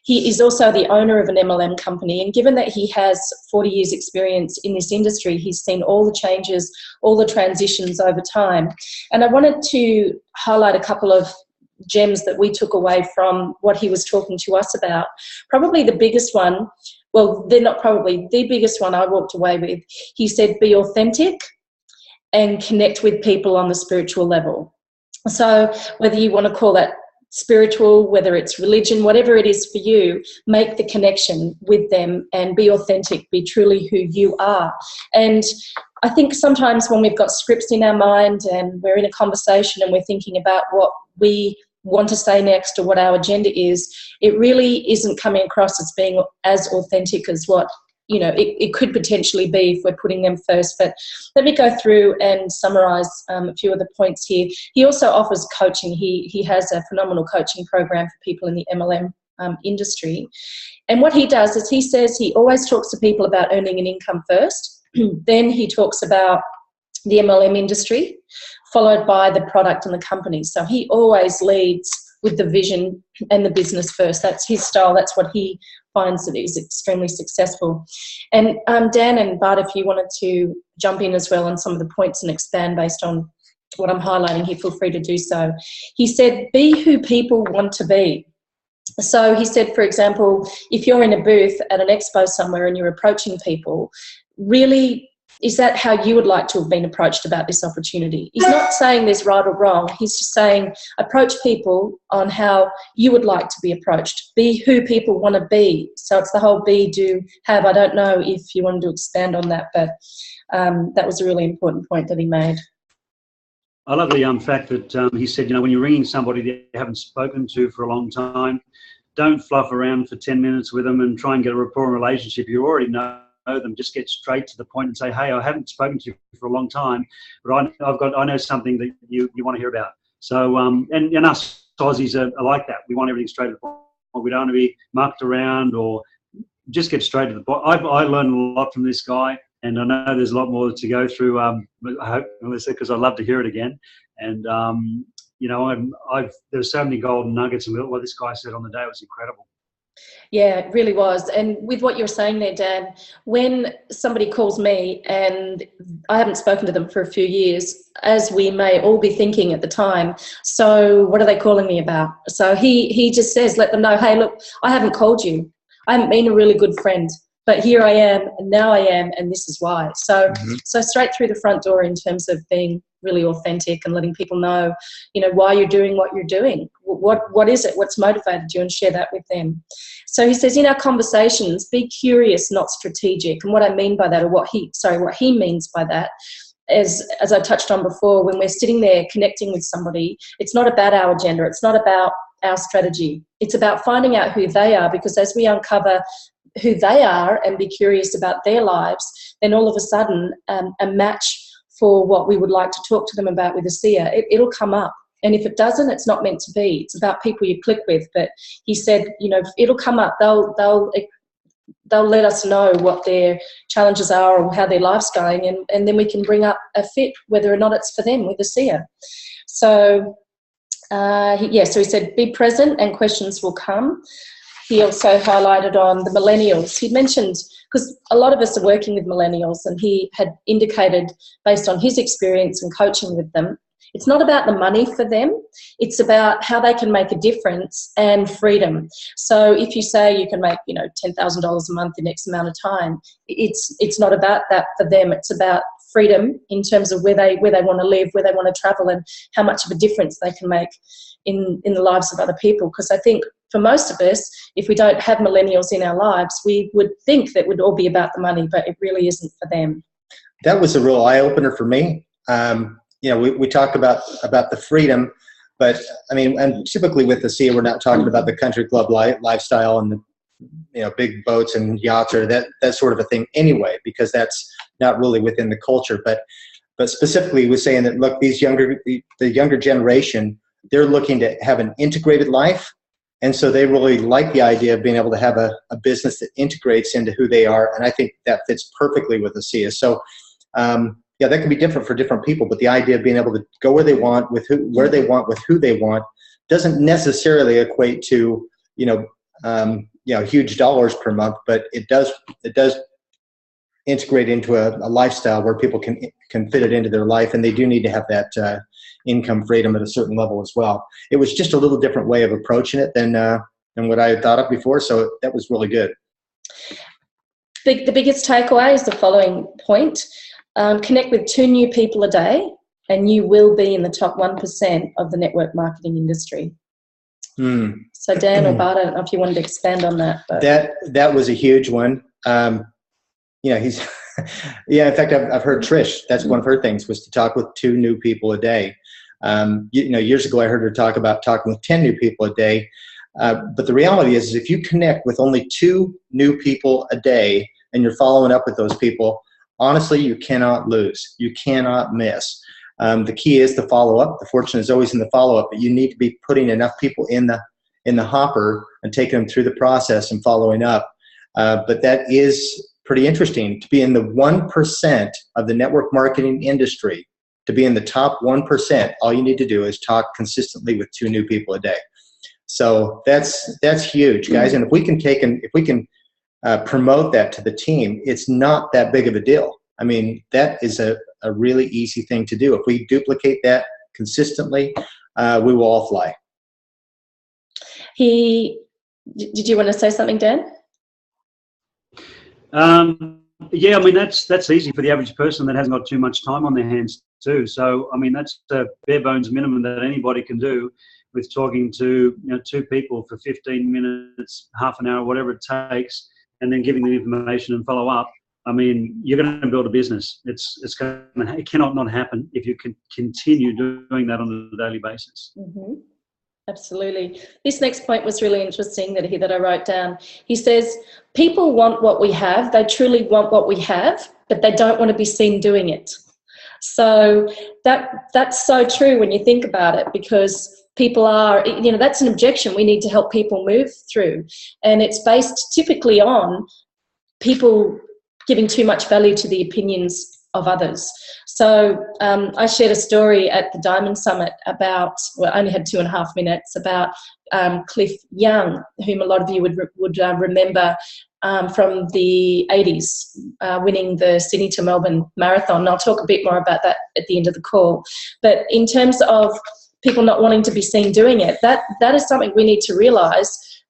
he is also the owner of an MLM company. And given that he has 40 years experience in this industry, he's seen all the changes, all the transitions over time. And I wanted to highlight a couple of gems that we took away from what he was talking to us about. Probably the biggest one, well, they're not probably, the biggest one I walked away with, he said, be authentic and connect with people on the spiritual level. So whether you want to call that spiritual, whether it's religion, whatever it is for you, make the connection with them and be authentic, be truly who you are. And I think sometimes when we've got scripts in our mind and we're in a conversation and we're thinking about what we want to say next or what our agenda is, it really isn't coming across as being as authentic as what it could potentially be if we're putting them first. But let me go through and summarise a few of the points here. He also offers coaching. He has a phenomenal coaching program for people in the MLM industry. And what he does is he says he always talks to people about earning an income first. Then he talks about the MLM industry, followed by the product and the company. So he always leads with the vision and the business first. That's his style. That's what he finds that is extremely successful. And Dan and Bart, if you wanted to jump in as well on some of the points and expand based on what I'm highlighting here, feel free to do so. He said, be who people want to be. So he said, for example, if you're in a booth at an expo somewhere and you're approaching people, really, is that how you would like to have been approached about this opportunity? He's not saying there's right or wrong. He's just saying approach people on how you would like to be approached. Be who people want to be. So it's the whole be, do, have. I don't know if you wanted to expand on that, but that was a really important point that he made. I love the fact that he said, when you're ringing somebody that you haven't spoken to for a long time, don't fluff around for 10 minutes with them and try and get a rapport and relationship. You already know them. Just get straight to the point and say, hey, I haven't spoken to you for a long time, but I know something that you want to hear about. So and us Aussies are like that. We want everything straight to the point. We don't want to be mucked around, or just get straight to the point. I learned a lot from this guy, and I know there's a lot more to go through. I hope, Melissa, because I'd love to hear it again. And there's so many golden nuggets, and what this guy said on the day was incredible. Yeah, it really was. And with what you're saying there, Dan, when somebody calls me and I haven't spoken to them for a few years, as we may all be thinking at the time, so what are they calling me about? So he just says, let them know, hey, look, I haven't called you. I haven't been a really good friend, but here I am, and now I am, and this is why. So so straight through the front door in terms of being really authentic and letting people know, why you're doing what you're doing. What is it? What's motivated you? And share that with them. So he says, in our conversations, be curious, not strategic. And what I mean by that, or what he means by that, is, as I touched on before, when we're sitting there connecting with somebody, it's not about our agenda. It's not about our strategy. It's about finding out who they are, because as we uncover who they are and be curious about their lives, then all of a sudden a match for what we would like to talk to them about with ASEA, it'll come up. And if it doesn't, it's not meant to be. It's about people you click with. But he said, it'll come up. They'll let us know what their challenges are or how their life's going, and then we can bring up a fit, whether or not it's for them with ASEA. So, so he said, be present and questions will come. He also highlighted on the millennials. He mentioned, because a lot of us are working with millennials, and he had indicated, based on his experience and coaching with them, it's not about the money for them. It's about how they can make a difference and freedom. So if you say you can make, $10,000 a month in X amount of time, it's not about that for them. It's about freedom in terms of where they want to live, where they want to travel, and how much of a difference they can make in the lives of other people. Because I think for most of us, if we don't have millennials in our lives, we would think that would all be about the money, but it really isn't for them. That was a real eye-opener for me. We talk about the freedom, but I mean, and typically with ASEA, we're not talking about the country club lifestyle and the big boats and yachts or that sort of a thing anyway, because that's not really within the culture. But specifically, we're saying that, look, the younger generation, they're looking to have an integrated life. And so they really like the idea of being able to have a business that integrates into who they are. And I think that fits perfectly with ASEA. So yeah, that can be different for different people, but the idea of being able to go where they want, with where they want, with who they want, doesn't necessarily equate to, huge dollars per month, but it does integrate into a lifestyle where people can fit it into their life, and they do need to have that income freedom at a certain level as well. It was just a little different way of approaching it than what I had thought of before, so that was really good. The biggest takeaway is the following point. Connect with 2 new people a day and you will be in the top 1% of the network marketing industry. So Dan or Bart, I don't know if you wanted to expand on that. But. That was a huge one. He's in fact, I've heard Trish, that's one of her things, was to talk with 2 new people a day. Years ago I heard her talk about talking with 10 new people a day. But the reality is if you connect with only 2 new people a day and you're following up with those people, honestly, you cannot lose. You cannot miss. The key is the follow-up. The fortune is always in the follow-up, but you need to be putting enough people in the hopper and taking them through the process and following up. But that is pretty interesting, to be in the 1% of the network marketing industry. To be in the top 1%, all you need to do is talk consistently with 2 new people a day. So that's huge, guys. And if we can promote that to the team, it's not that big of a deal. I mean, that is a really easy thing to do. If we duplicate that consistently, we will all fly. Did you want to say something, Dan? Yeah, I mean, that's easy for the average person that hasn't got too much time on their hands too. So, I mean, that's the bare bones minimum that anybody can do, with talking to 2 people for 15 minutes, half an hour, whatever it takes, and then giving them information and follow up. I mean, you're going to build a business. It cannot not happen if you can continue doing that on a daily basis. Mm-hmm. Absolutely. This next point was really interesting that I wrote down. He says, people want what we have. They truly want what we have, but they don't want to be seen doing it. So that's so true when you think about it, because people are, that's an objection we need to help people move through. And it's based typically on people giving too much value to the opinions of others. So I shared a story at the Diamond Summit about, I only had 2.5 minutes, about Cliff Young, whom a lot of you would remember from the 80s, winning the Sydney to Melbourne Marathon. And I'll talk a bit more about that at the end of the call. But in terms of people not wanting to be seen doing it, that is something we need to realise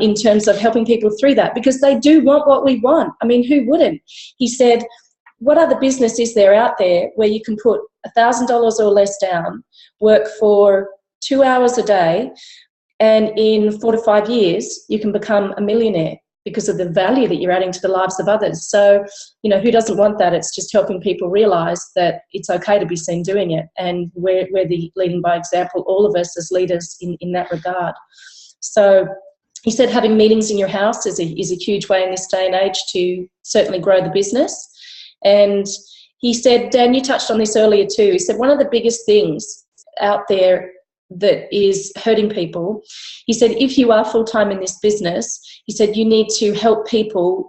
in terms of helping people through that, because they do want what we want. I mean, who wouldn't? He said, what other business is there out there where you can put $1,000 or less down, work for 2 hours a day, and in 4 to 5 years, you can become a millionaire because of the value that you're adding to the lives of others? So, who doesn't want that? It's just helping people realise that it's okay to be seen doing it. And we're the leading by example, all of us as leaders in that regard. So he said having meetings in your house is a huge way in this day and age to certainly grow the business. And he said, Dan, you touched on this earlier too. He said one of the biggest things out there that is hurting people, he said, if you are full-time in this business, he said you need to help people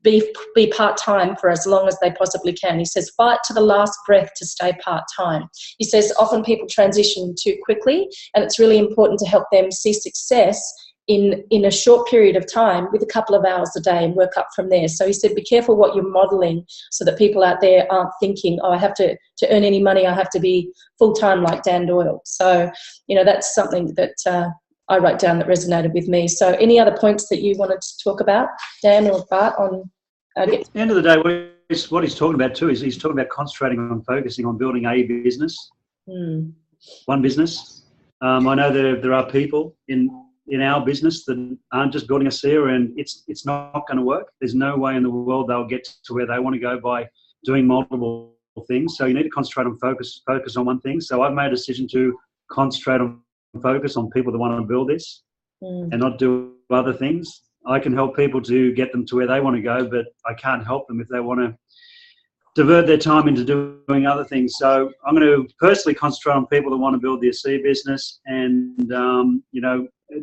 be part-time for as long as they possibly can. He says fight to the last breath to stay part-time. He says often people transition too quickly, and it's really important to help them see success in a short period of time with a couple of hours a day and work up from there. So he said, be careful what you're modelling so that people out there aren't thinking, oh, I have to earn any money, I have to be full-time like Dan Doyle. So, that's something that I wrote down that resonated with me. So any other points that you wanted to talk about, Dan or Bart? At the end of the day, what he's talking about too is he's talking about concentrating on focusing on building a business, one business. I know there are people in our business that aren't just building ASEA, and it's not going to work. There's no way in the world they'll get to where they want to go by doing multiple things. So you need to concentrate on focus on one thing. So I've made a decision to concentrate on focus on people that want to build this and not do other things. I can help people to get them to where they want to go, but I can't help them if they want to divert their time into doing other things. So I'm going to personally concentrate on people that want to build the ASEA business, and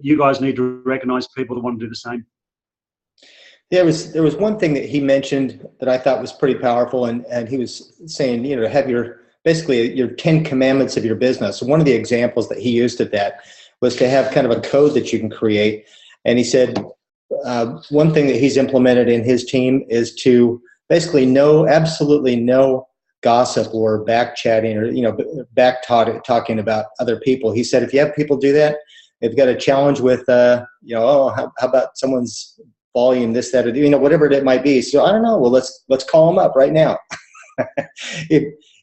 you guys need to recognise people that want to do the same. There was one thing that he mentioned that I thought was pretty powerful, and he was saying, to have basically your 10 commandments of your business. One of the examples that he used of that was to have kind of a code that you can create. And he said one thing that he's implemented in his team is to basically absolutely no gossip or back chatting or back talking about other people. He said if you have people do that, they've got a challenge with how about someone's volume, this, that, or whatever it might be. So I don't know. Well, let's call them up right now.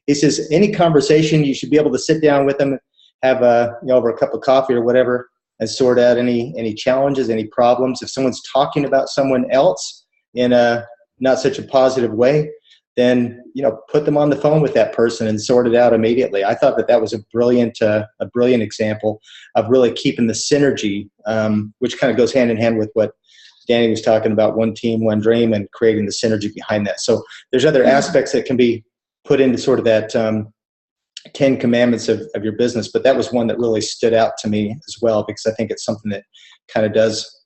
He says any conversation, you should be able to sit down with them, have over a cup of coffee or whatever, and sort out any challenges, any problems. If someone's talking about someone else in a not such a positive way, then put them on the phone with that person and sort it out immediately. I thought that was a brilliant example of really keeping the synergy, which kind of goes hand in hand with what Danny was talking about, one team, one dream, and creating the synergy behind that. So there's other aspects that can be put into sort of that 10 commandments of your business, but that was one that really stood out to me as well, because I think it's something that kind of does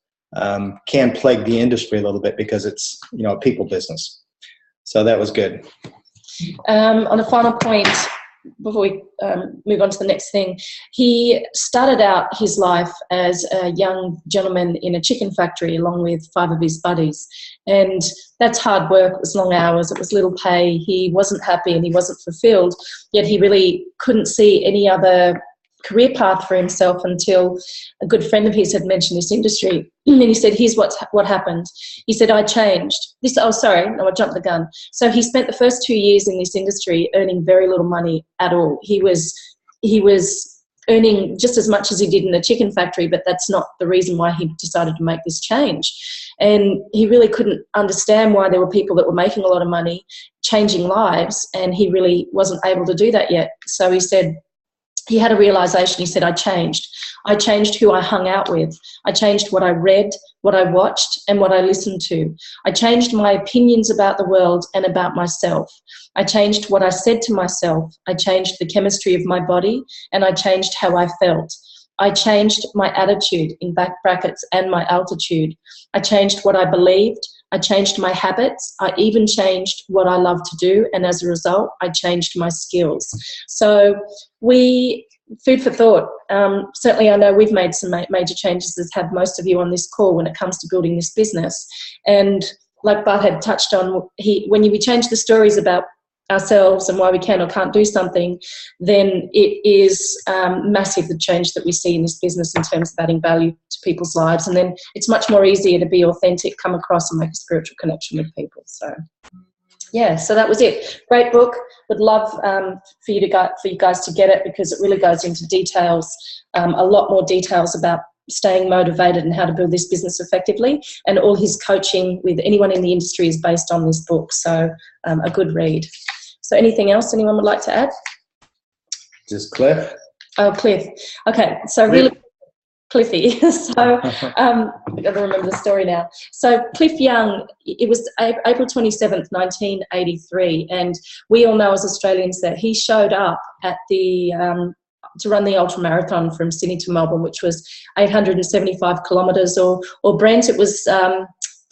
can plague the industry a little bit, because it's a people business. So that was good. On a final point, before we move on to the next thing, he started out his life as a young gentleman in a chicken factory along with 5 of his buddies. And that's hard work. It was long hours. It was little pay. He wasn't happy and he wasn't fulfilled, yet he really couldn't see any other career path for himself until a good friend of his had mentioned this industry. And he said, here's what happened. He said, I changed. I jumped the gun. So he spent the first 2 years in this industry earning very little money at all. He was earning just as much as he did in the chicken factory, but that's not the reason why he decided to make this change. And he really couldn't understand why there were people that were making a lot of money, changing lives, and he really wasn't able to do that yet. So he said, he had a realization. He said, I changed. I changed who I hung out with. I changed what I read, what I watched, and what I listened to. I changed my opinions about the world and about myself. I changed what I said to myself. I changed the chemistry of my body, and I changed how I felt. I changed my attitude, in back brackets, and my altitude. I changed what I believed. I changed my habits. I even changed what I love to do. And as a result, I changed my skills. So food for thought. Certainly I know we've made some major changes, as have most of you on this call, when it comes to building this business. And like Bart had touched on, when we change the stories about ourselves and why we can or can't do something, then it is massive, the change that we see in this business in terms of adding value to people's lives. And then it's much more easier to be authentic, come across and make a spiritual connection with people. So yeah, so that was it. Great book. Would love for you guys to get it, because it really goes into details, a lot more details about staying motivated and how to build this business effectively. And all his coaching with anyone in the industry is based on this book. So a good read. So anything else anyone would like to add? Just Cliff. Oh, Cliff. Okay, so really Cliffy. So I've got to remember the story now. So Cliff Young, it was April 27th, 1983, and we all know as Australians that he showed up at the to run the ultramarathon from Sydney to Melbourne, which was 875 kilometres, or Brent, it was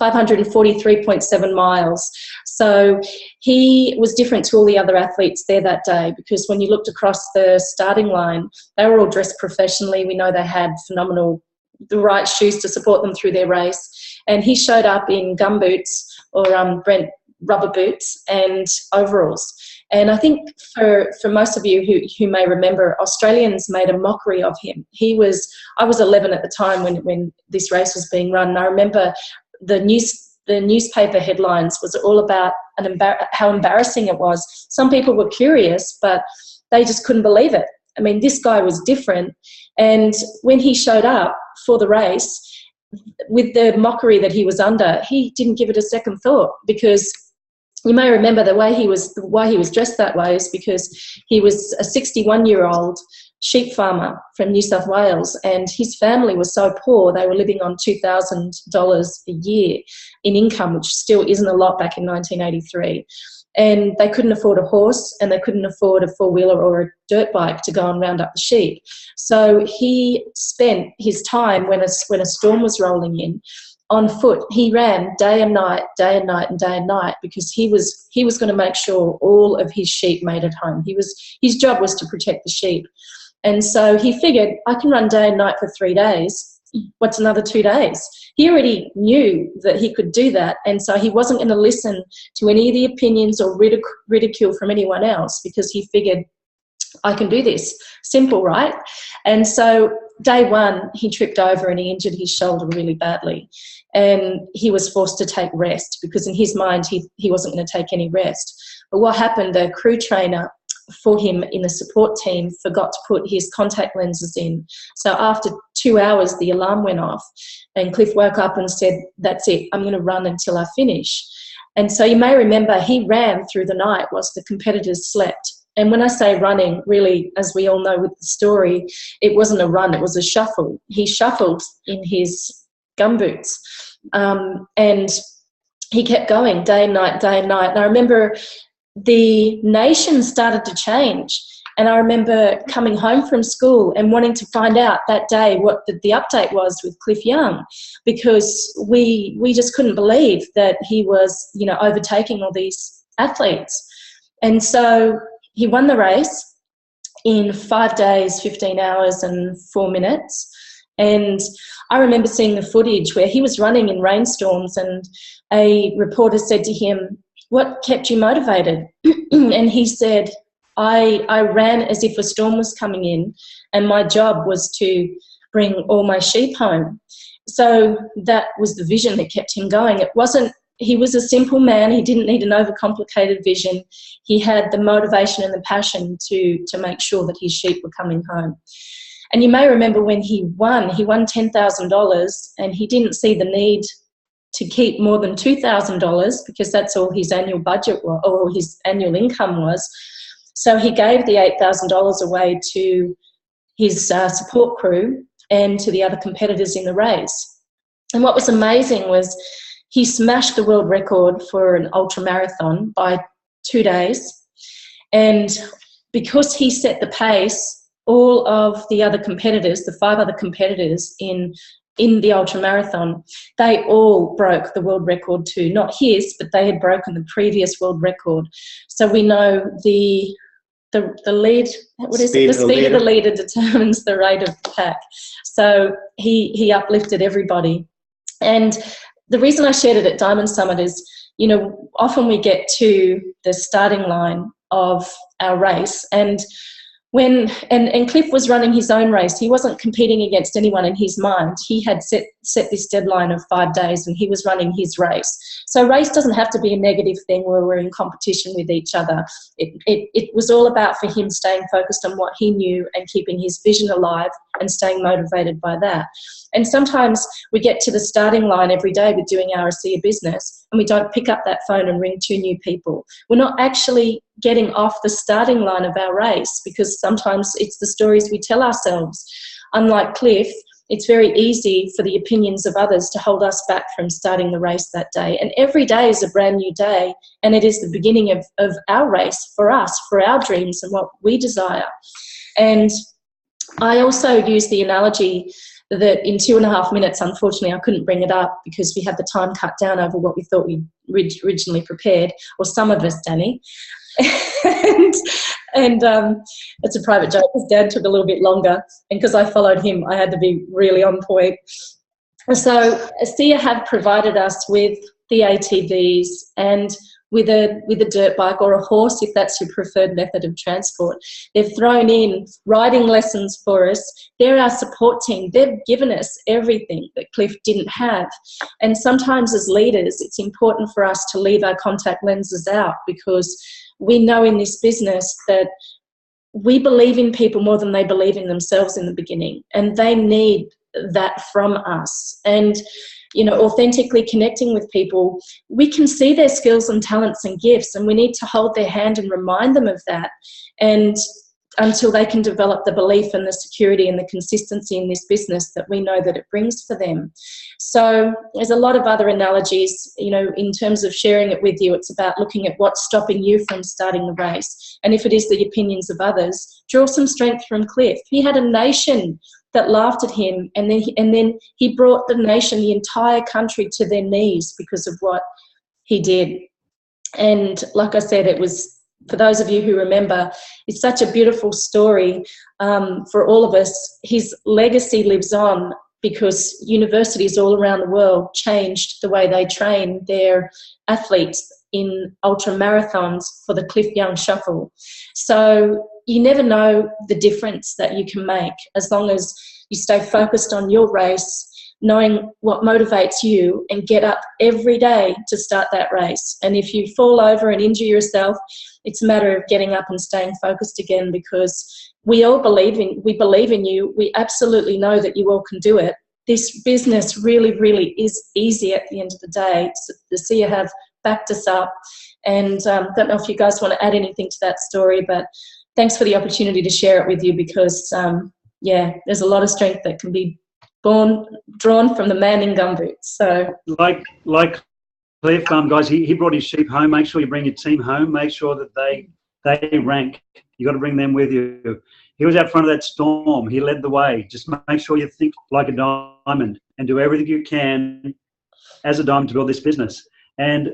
543.7 miles. So he was different to all the other athletes there that day, because when you looked across the starting line, they were all dressed professionally. We know they had the right shoes to support them through their race. And he showed up in gumboots, or Brent rubber boots, and overalls. And I think for most of you who may remember, Australians made a mockery of him. I was 11 at the time when this race was being run, and I remember the newspaper headlines was all about how embarrassing it was. Some people were curious, but they just couldn't believe it. I mean, this guy was different. And when he showed up for the race, with the mockery that he was under, he didn't give it a second thought, because you may remember why he was dressed that way is because he was a 61-year-old sheep farmer from New South Wales, and his family was so poor they were living on $2,000 a year in income, which still isn't a lot back in 1983. And they couldn't afford a horse, and they couldn't afford a four-wheeler or a dirt bike to go and round up the sheep. So he spent his time when a storm was rolling in on foot. He ran day and night, day and night, and day and night, because he was going to make sure all of his sheep made it home. His job was to protect the sheep. And so he figured, I can run day and night for 3 days. What's another 2 days? He already knew that he could do that. And so he wasn't going to listen to any of the opinions or ridicule from anyone else, because he figured, I can do this. Simple, right? And so day one, he tripped over and he injured his shoulder really badly. And he was forced to take rest, because in his mind, he wasn't going to take any rest. But what happened, the crew trainer for him in the support team forgot to put his contact lenses in. So after 2 hours, the alarm went off and Cliff woke up and said, that's it, I'm going to run until I finish. And so you may remember he ran through the night whilst the competitors slept. And when I say running, really, as we all know with the story, it wasn't a run, it was a shuffle. He shuffled in his gumboots, and he kept going day and night, day and night. And I remember the nation started to change. And I remember coming home from school and wanting to find out that day what the update was with Cliff Young, because we just couldn't believe that he was, overtaking all these athletes. And so he won the race in 5 days, 15 hours and 4 minutes. And I remember seeing the footage where he was running in rainstorms, and a reporter said to him, what kept you motivated? And he said, I ran as if a storm was coming in, and my job was to bring all my sheep home. So that was the vision that kept him going. He was a simple man. He didn't need an overcomplicated vision. He had the motivation and the passion to make sure that his sheep were coming home. And you may remember when he won $10,000, and he didn't see the need to keep more than $2,000, because that's all his annual budget was, or his annual income was. So he gave the $8,000 away to his support crew and to the other competitors in the race. And what was amazing was he smashed the world record for an ultra marathon by 2 days. And because he set the pace, all of the other competitors, the 5 other competitors in the ultra marathon, they all broke the world record too. Not his, but they had broken the previous world record. So we know the lead, what is it? The speed of the leader determines the rate of the pack. So he uplifted everybody. And the reason I shared it at Diamond Summit is, often we get to the starting line of our race, and Cliff was running his own race. He wasn't competing against anyone in his mind. He had set this deadline of 5 days, and he was running his race. So race doesn't have to be a negative thing where we're in competition with each other. It was all about, for him, staying focused on what he knew and keeping his vision alive and staying motivated by that. And sometimes we get to the starting line every day with doing our ASEA business, and we don't pick up that phone and ring 2 new people. We're not actually getting off the starting line of our race, because sometimes it's the stories we tell ourselves. Unlike Cliff, it's very easy for the opinions of others to hold us back from starting the race that day. And every day is a brand new day, and it is the beginning of our race for us, for our dreams and what we desire. And I also use the analogy that in 2.5 minutes, unfortunately, I couldn't bring it up because we had the time cut down over what we thought we originally prepared, or some of us, Danny. and it's a private joke because Dan took a little bit longer, and because I followed him, I had to be really on point. So ASEA have provided us with the ATVs and with a dirt bike or a horse, if that's your preferred method of transport. They've thrown in riding lessons for us. They're our support team. They've given us everything that Cliff didn't have. And sometimes as leaders, it's important for us to leave our contact lenses out, because we know in this business that we believe in people more than they believe in themselves in the beginning, and they need that from us. And authentically connecting with people, we can see their skills and talents and gifts, and we need to hold their hand and remind them of that, and until they can develop the belief and the security and the consistency in this business that we know that it brings for them. So there's a lot of other analogies, in terms of sharing it with you. It's about looking at what's stopping you from starting the race. And if it is the opinions of others, draw some strength from Cliff. He had a nation that laughed at him, and then he brought the nation, the entire country, to their knees because of what he did. And like I said, it was, for those of you who remember, it's such a beautiful story for all of us. His legacy lives on because universities all around the world changed the way they train their athletes in ultra marathons for the Cliff Young Shuffle. So you never know the difference that you can make as long as you stay focused on your race, knowing what motivates you, and get up every day to start that race. And if you fall over and injure yourself, it's a matter of getting up and staying focused again, because we believe in you. We absolutely know that you all can do it. This business really, really is easy at the end of the day. So the ASEA have backed us up, and don't know if you guys want to add anything to that story, but thanks for the opportunity to share it with you, because yeah, there's a lot of strength that can be drawn from the man in gumboots. So like Cliff, guys, he brought his sheep home. Make sure you bring your team home. Make sure that they rank. You got to bring them with you. He was out front of that storm. He led the way. Just make sure you think like a diamond and do everything you can as a diamond to build this business. And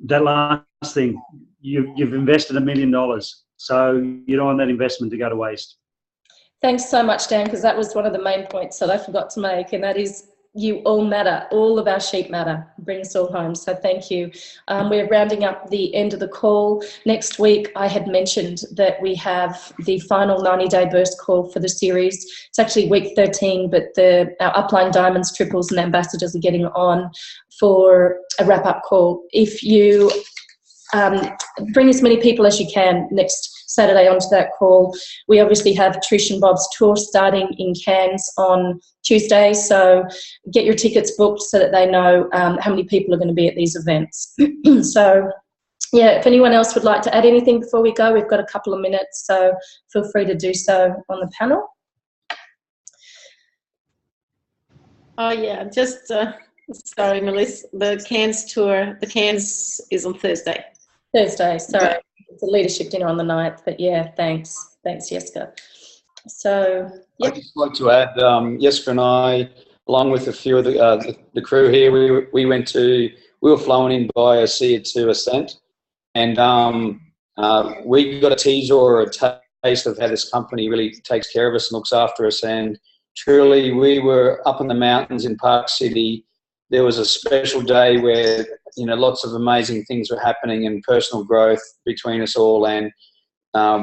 that last thing, you've invested $1 million, so you don't want that investment to go to waste. Thanks so much, Dan, because that was one of the main points that I forgot to make, and that is, you all matter. All of our sheep matter. Bring us all home. So thank you. We're rounding up the end of the call. Next week, I had mentioned that we have the final 90-day burst call for the series. It's actually week 13, but our upline diamonds, triples, and ambassadors are getting on for a wrap-up call. If you bring as many people as you can next Saturday onto that call. We obviously have Trish and Bob's tour starting in Cairns on Tuesday, so get your tickets booked so that they know how many people are going to be at these events. So yeah, if anyone else would like to add anything before we go, we've got a couple of minutes, so feel free to do so on the panel. Oh yeah, just sorry, Melissa, the Cairns tour, the Cairns is on Thursday. Sorry. It's a leadership dinner on the 9th, but yeah, thanks, Jessica. So, yeah. I'd just like to add, Jessica and I, along with a few of the crew here, we were flown in by ASEA to Ascent, and we got a teaser or a taste of how this company really takes care of us and looks after us. And truly, we were up in the mountains in Park City. There was a special day where, you know, lots of amazing things were happening and personal growth between us all. And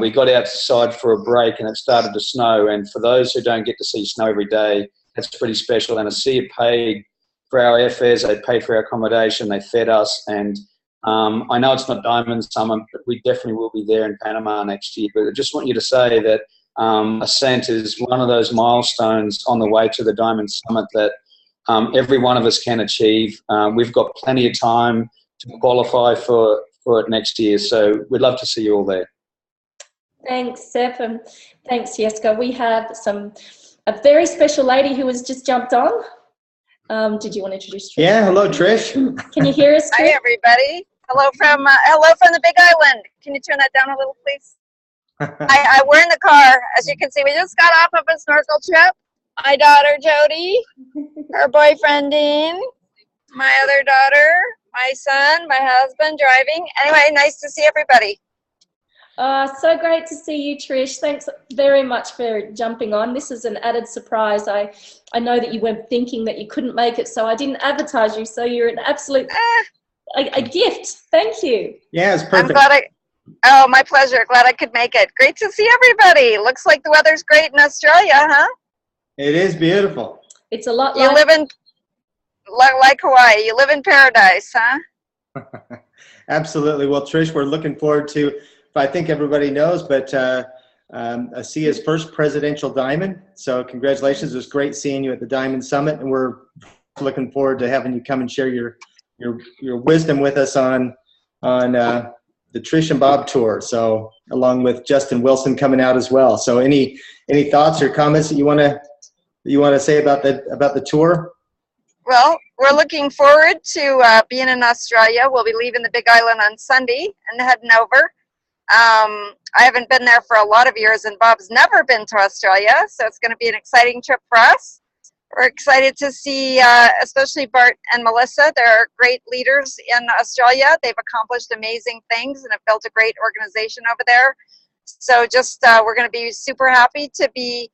we got outside for a break and it started to snow. And for those who don't get to see snow every day, that's pretty special. And ASEA paid for our airfares, they paid for our accommodation, they fed us. And I know it's not Diamond Summit, but we definitely will be there in Panama next year. But I just want you to say that Ascent is one of those milestones on the way to the Diamond Summit that every one of us can achieve. We've got plenty of time to qualify for it next year, so we'd love to see you all there. Thanks, Seth, and thanks, Jessica. We have a very special lady who has just jumped on. Did you want to introduce Trish? Yeah, hello, Trish. Can you hear us, Trish? Hi, everybody. Hello from the Big Island. Can you turn that down a little, please? We're in the car. As you can see, we just got off of a snorkel trip. My daughter, Jody, her boyfriend, Dean, my other daughter, my son, my husband driving. Anyway, nice to see everybody. So great to see you, Trish. Thanks very much for jumping on. This is an added surprise. I know that you weren't thinking that you couldn't make it, so I didn't advertise you. So you're an absolute a gift. Thank you. Yeah, it's perfect. I'm glad my pleasure. Glad I could make it. Great to see everybody. Looks like the weather's great in Australia, huh? It is beautiful. It's a lot like... You live in, like Hawaii, you live in paradise, huh? Absolutely. Well, Trish, we're looking forward to, I think everybody knows, but ASEA's first presidential diamond. So congratulations. It was great seeing you at the Diamond Summit, and we're looking forward to having you come and share your wisdom with us on the Trish and Bob tour. So along with Justin Wilson coming out as well. So any thoughts or comments that you want to say about the tour? Well, we're looking forward to being in Australia. We'll be leaving the Big Island on Sunday and heading over. I haven't been there for a lot of years, and Bob's never been to Australia, so it's going to be an exciting trip for us. We're excited to see, especially Bart and Melissa. They're great leaders in Australia. They've accomplished amazing things and have built a great organization over there. So just we're going to be super happy to be,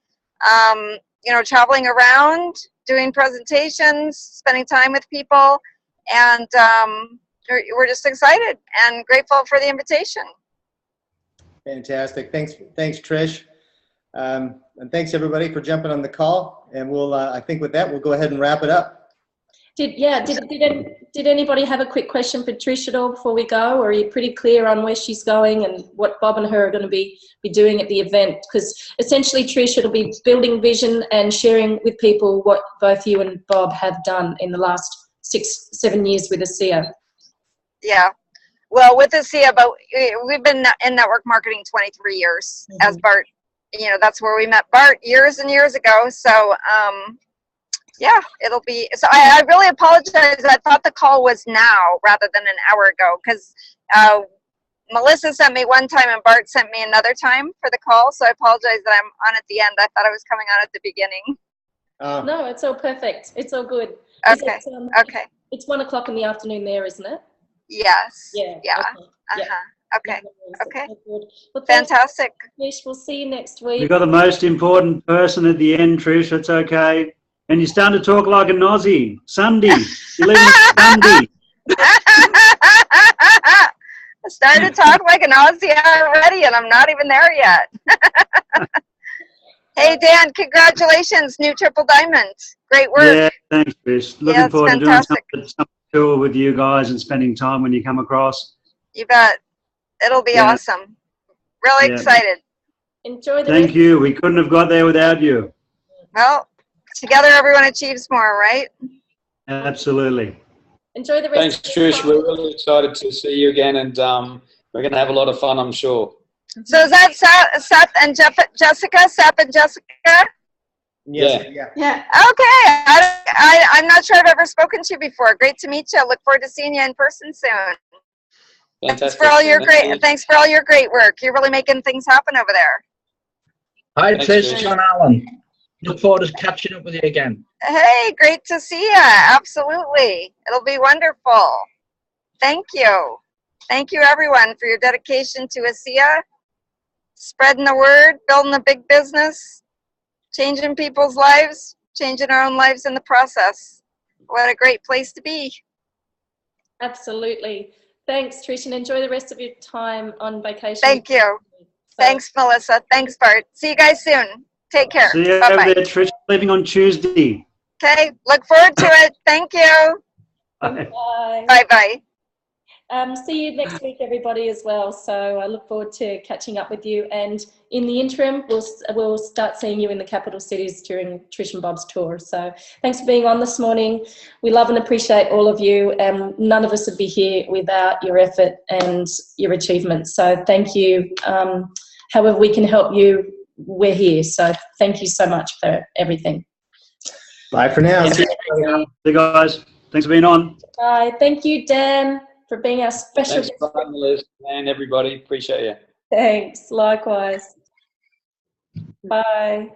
traveling around, doing presentations, spending time with people, and we're just excited and grateful for the invitation. Fantastic. Thanks, Trish. And thanks everybody for jumping on the call. And we'll, I think with that, we'll go ahead and wrap it up. Did anybody have a quick question for Trish at all before we go? Or are you pretty clear on where she's going and what Bob and her are going to be doing at the event? Because essentially, Trish, it'll be building vision and sharing with people what both you and Bob have done in the last 6-7 years with ASEA. Yeah. Well, with ASEA, but we've been in network marketing 23 years as Bart. That's where we met Bart years and years ago. So, yeah, it'll be. So I really apologize. I thought the call was now rather than an hour ago because Melissa sent me one time and Bart sent me another time for the call. So I apologize that I'm on at the end. I thought I was coming on at the beginning. No, it's all perfect. It's all good. Okay. Okay. It's 1 o'clock in the afternoon there, isn't it? Yes. Yeah. Yeah. Okay. Okay. Okay. Well, fantastic. Trish, we'll see you next week. You've got the most important person at the end, Trish. It's okay. And you're starting to talk like an Aussie. Sunday. You're leaving Sunday. I started to talk like an Aussie already, and I'm not even there yet. Hey, Dan, congratulations. New Triple Diamond. Great work. Yeah, thanks, Trish. Looking forward to doing some tour with you guys and spending time when you come across. You bet. It'll be awesome. Really excited. Enjoy the Thank you. We couldn't have got there without you. Well, together everyone achieves more, right? Absolutely. Enjoy the rest. Thanks, Trish. We're really excited to see you again, and we're going to have a lot of fun, I'm sure. So is that Seth and Jessica? Seth and Jessica? Yes, Yeah. Okay. I'm not sure I've ever spoken to you before. Great to meet you. Look forward to seeing you in person soon. Fantastic. Thanks for all your great work. You're really making things happen over there. Hi, Trish. John Allen. Look forward to catching up with you again. Hey, great to see you. Absolutely. It'll be wonderful. Thank you. Thank you, everyone, for your dedication to ASEA, spreading the word, building a big business, changing people's lives, changing our own lives in the process. What a great place to be. Absolutely. Thanks, Trish, and enjoy the rest of your time on vacation. Thank you. Thanks, Melissa. Thanks, Bart. See you guys soon. Take care. See you Bye-bye. over there, Trish. Leaving on Tuesday. Okay. Look forward to it. Thank you. Bye. Bye. Bye-bye. See you next week, everybody, as well. So I look forward to catching up with you. And in the interim, we'll start seeing you in the capital cities during Trish and Bob's tour. So thanks for being on this morning. We love and appreciate all of you. None of us would be here without your effort and your achievements. So thank you. However we can help you, we're here. So thank you so much for everything. Bye for now. See you guys. Thanks for being on. Bye. Thank you, Dan, for being our special Thanks, Bart, Melissa, and everybody. Appreciate you. Thanks. Likewise. Bye.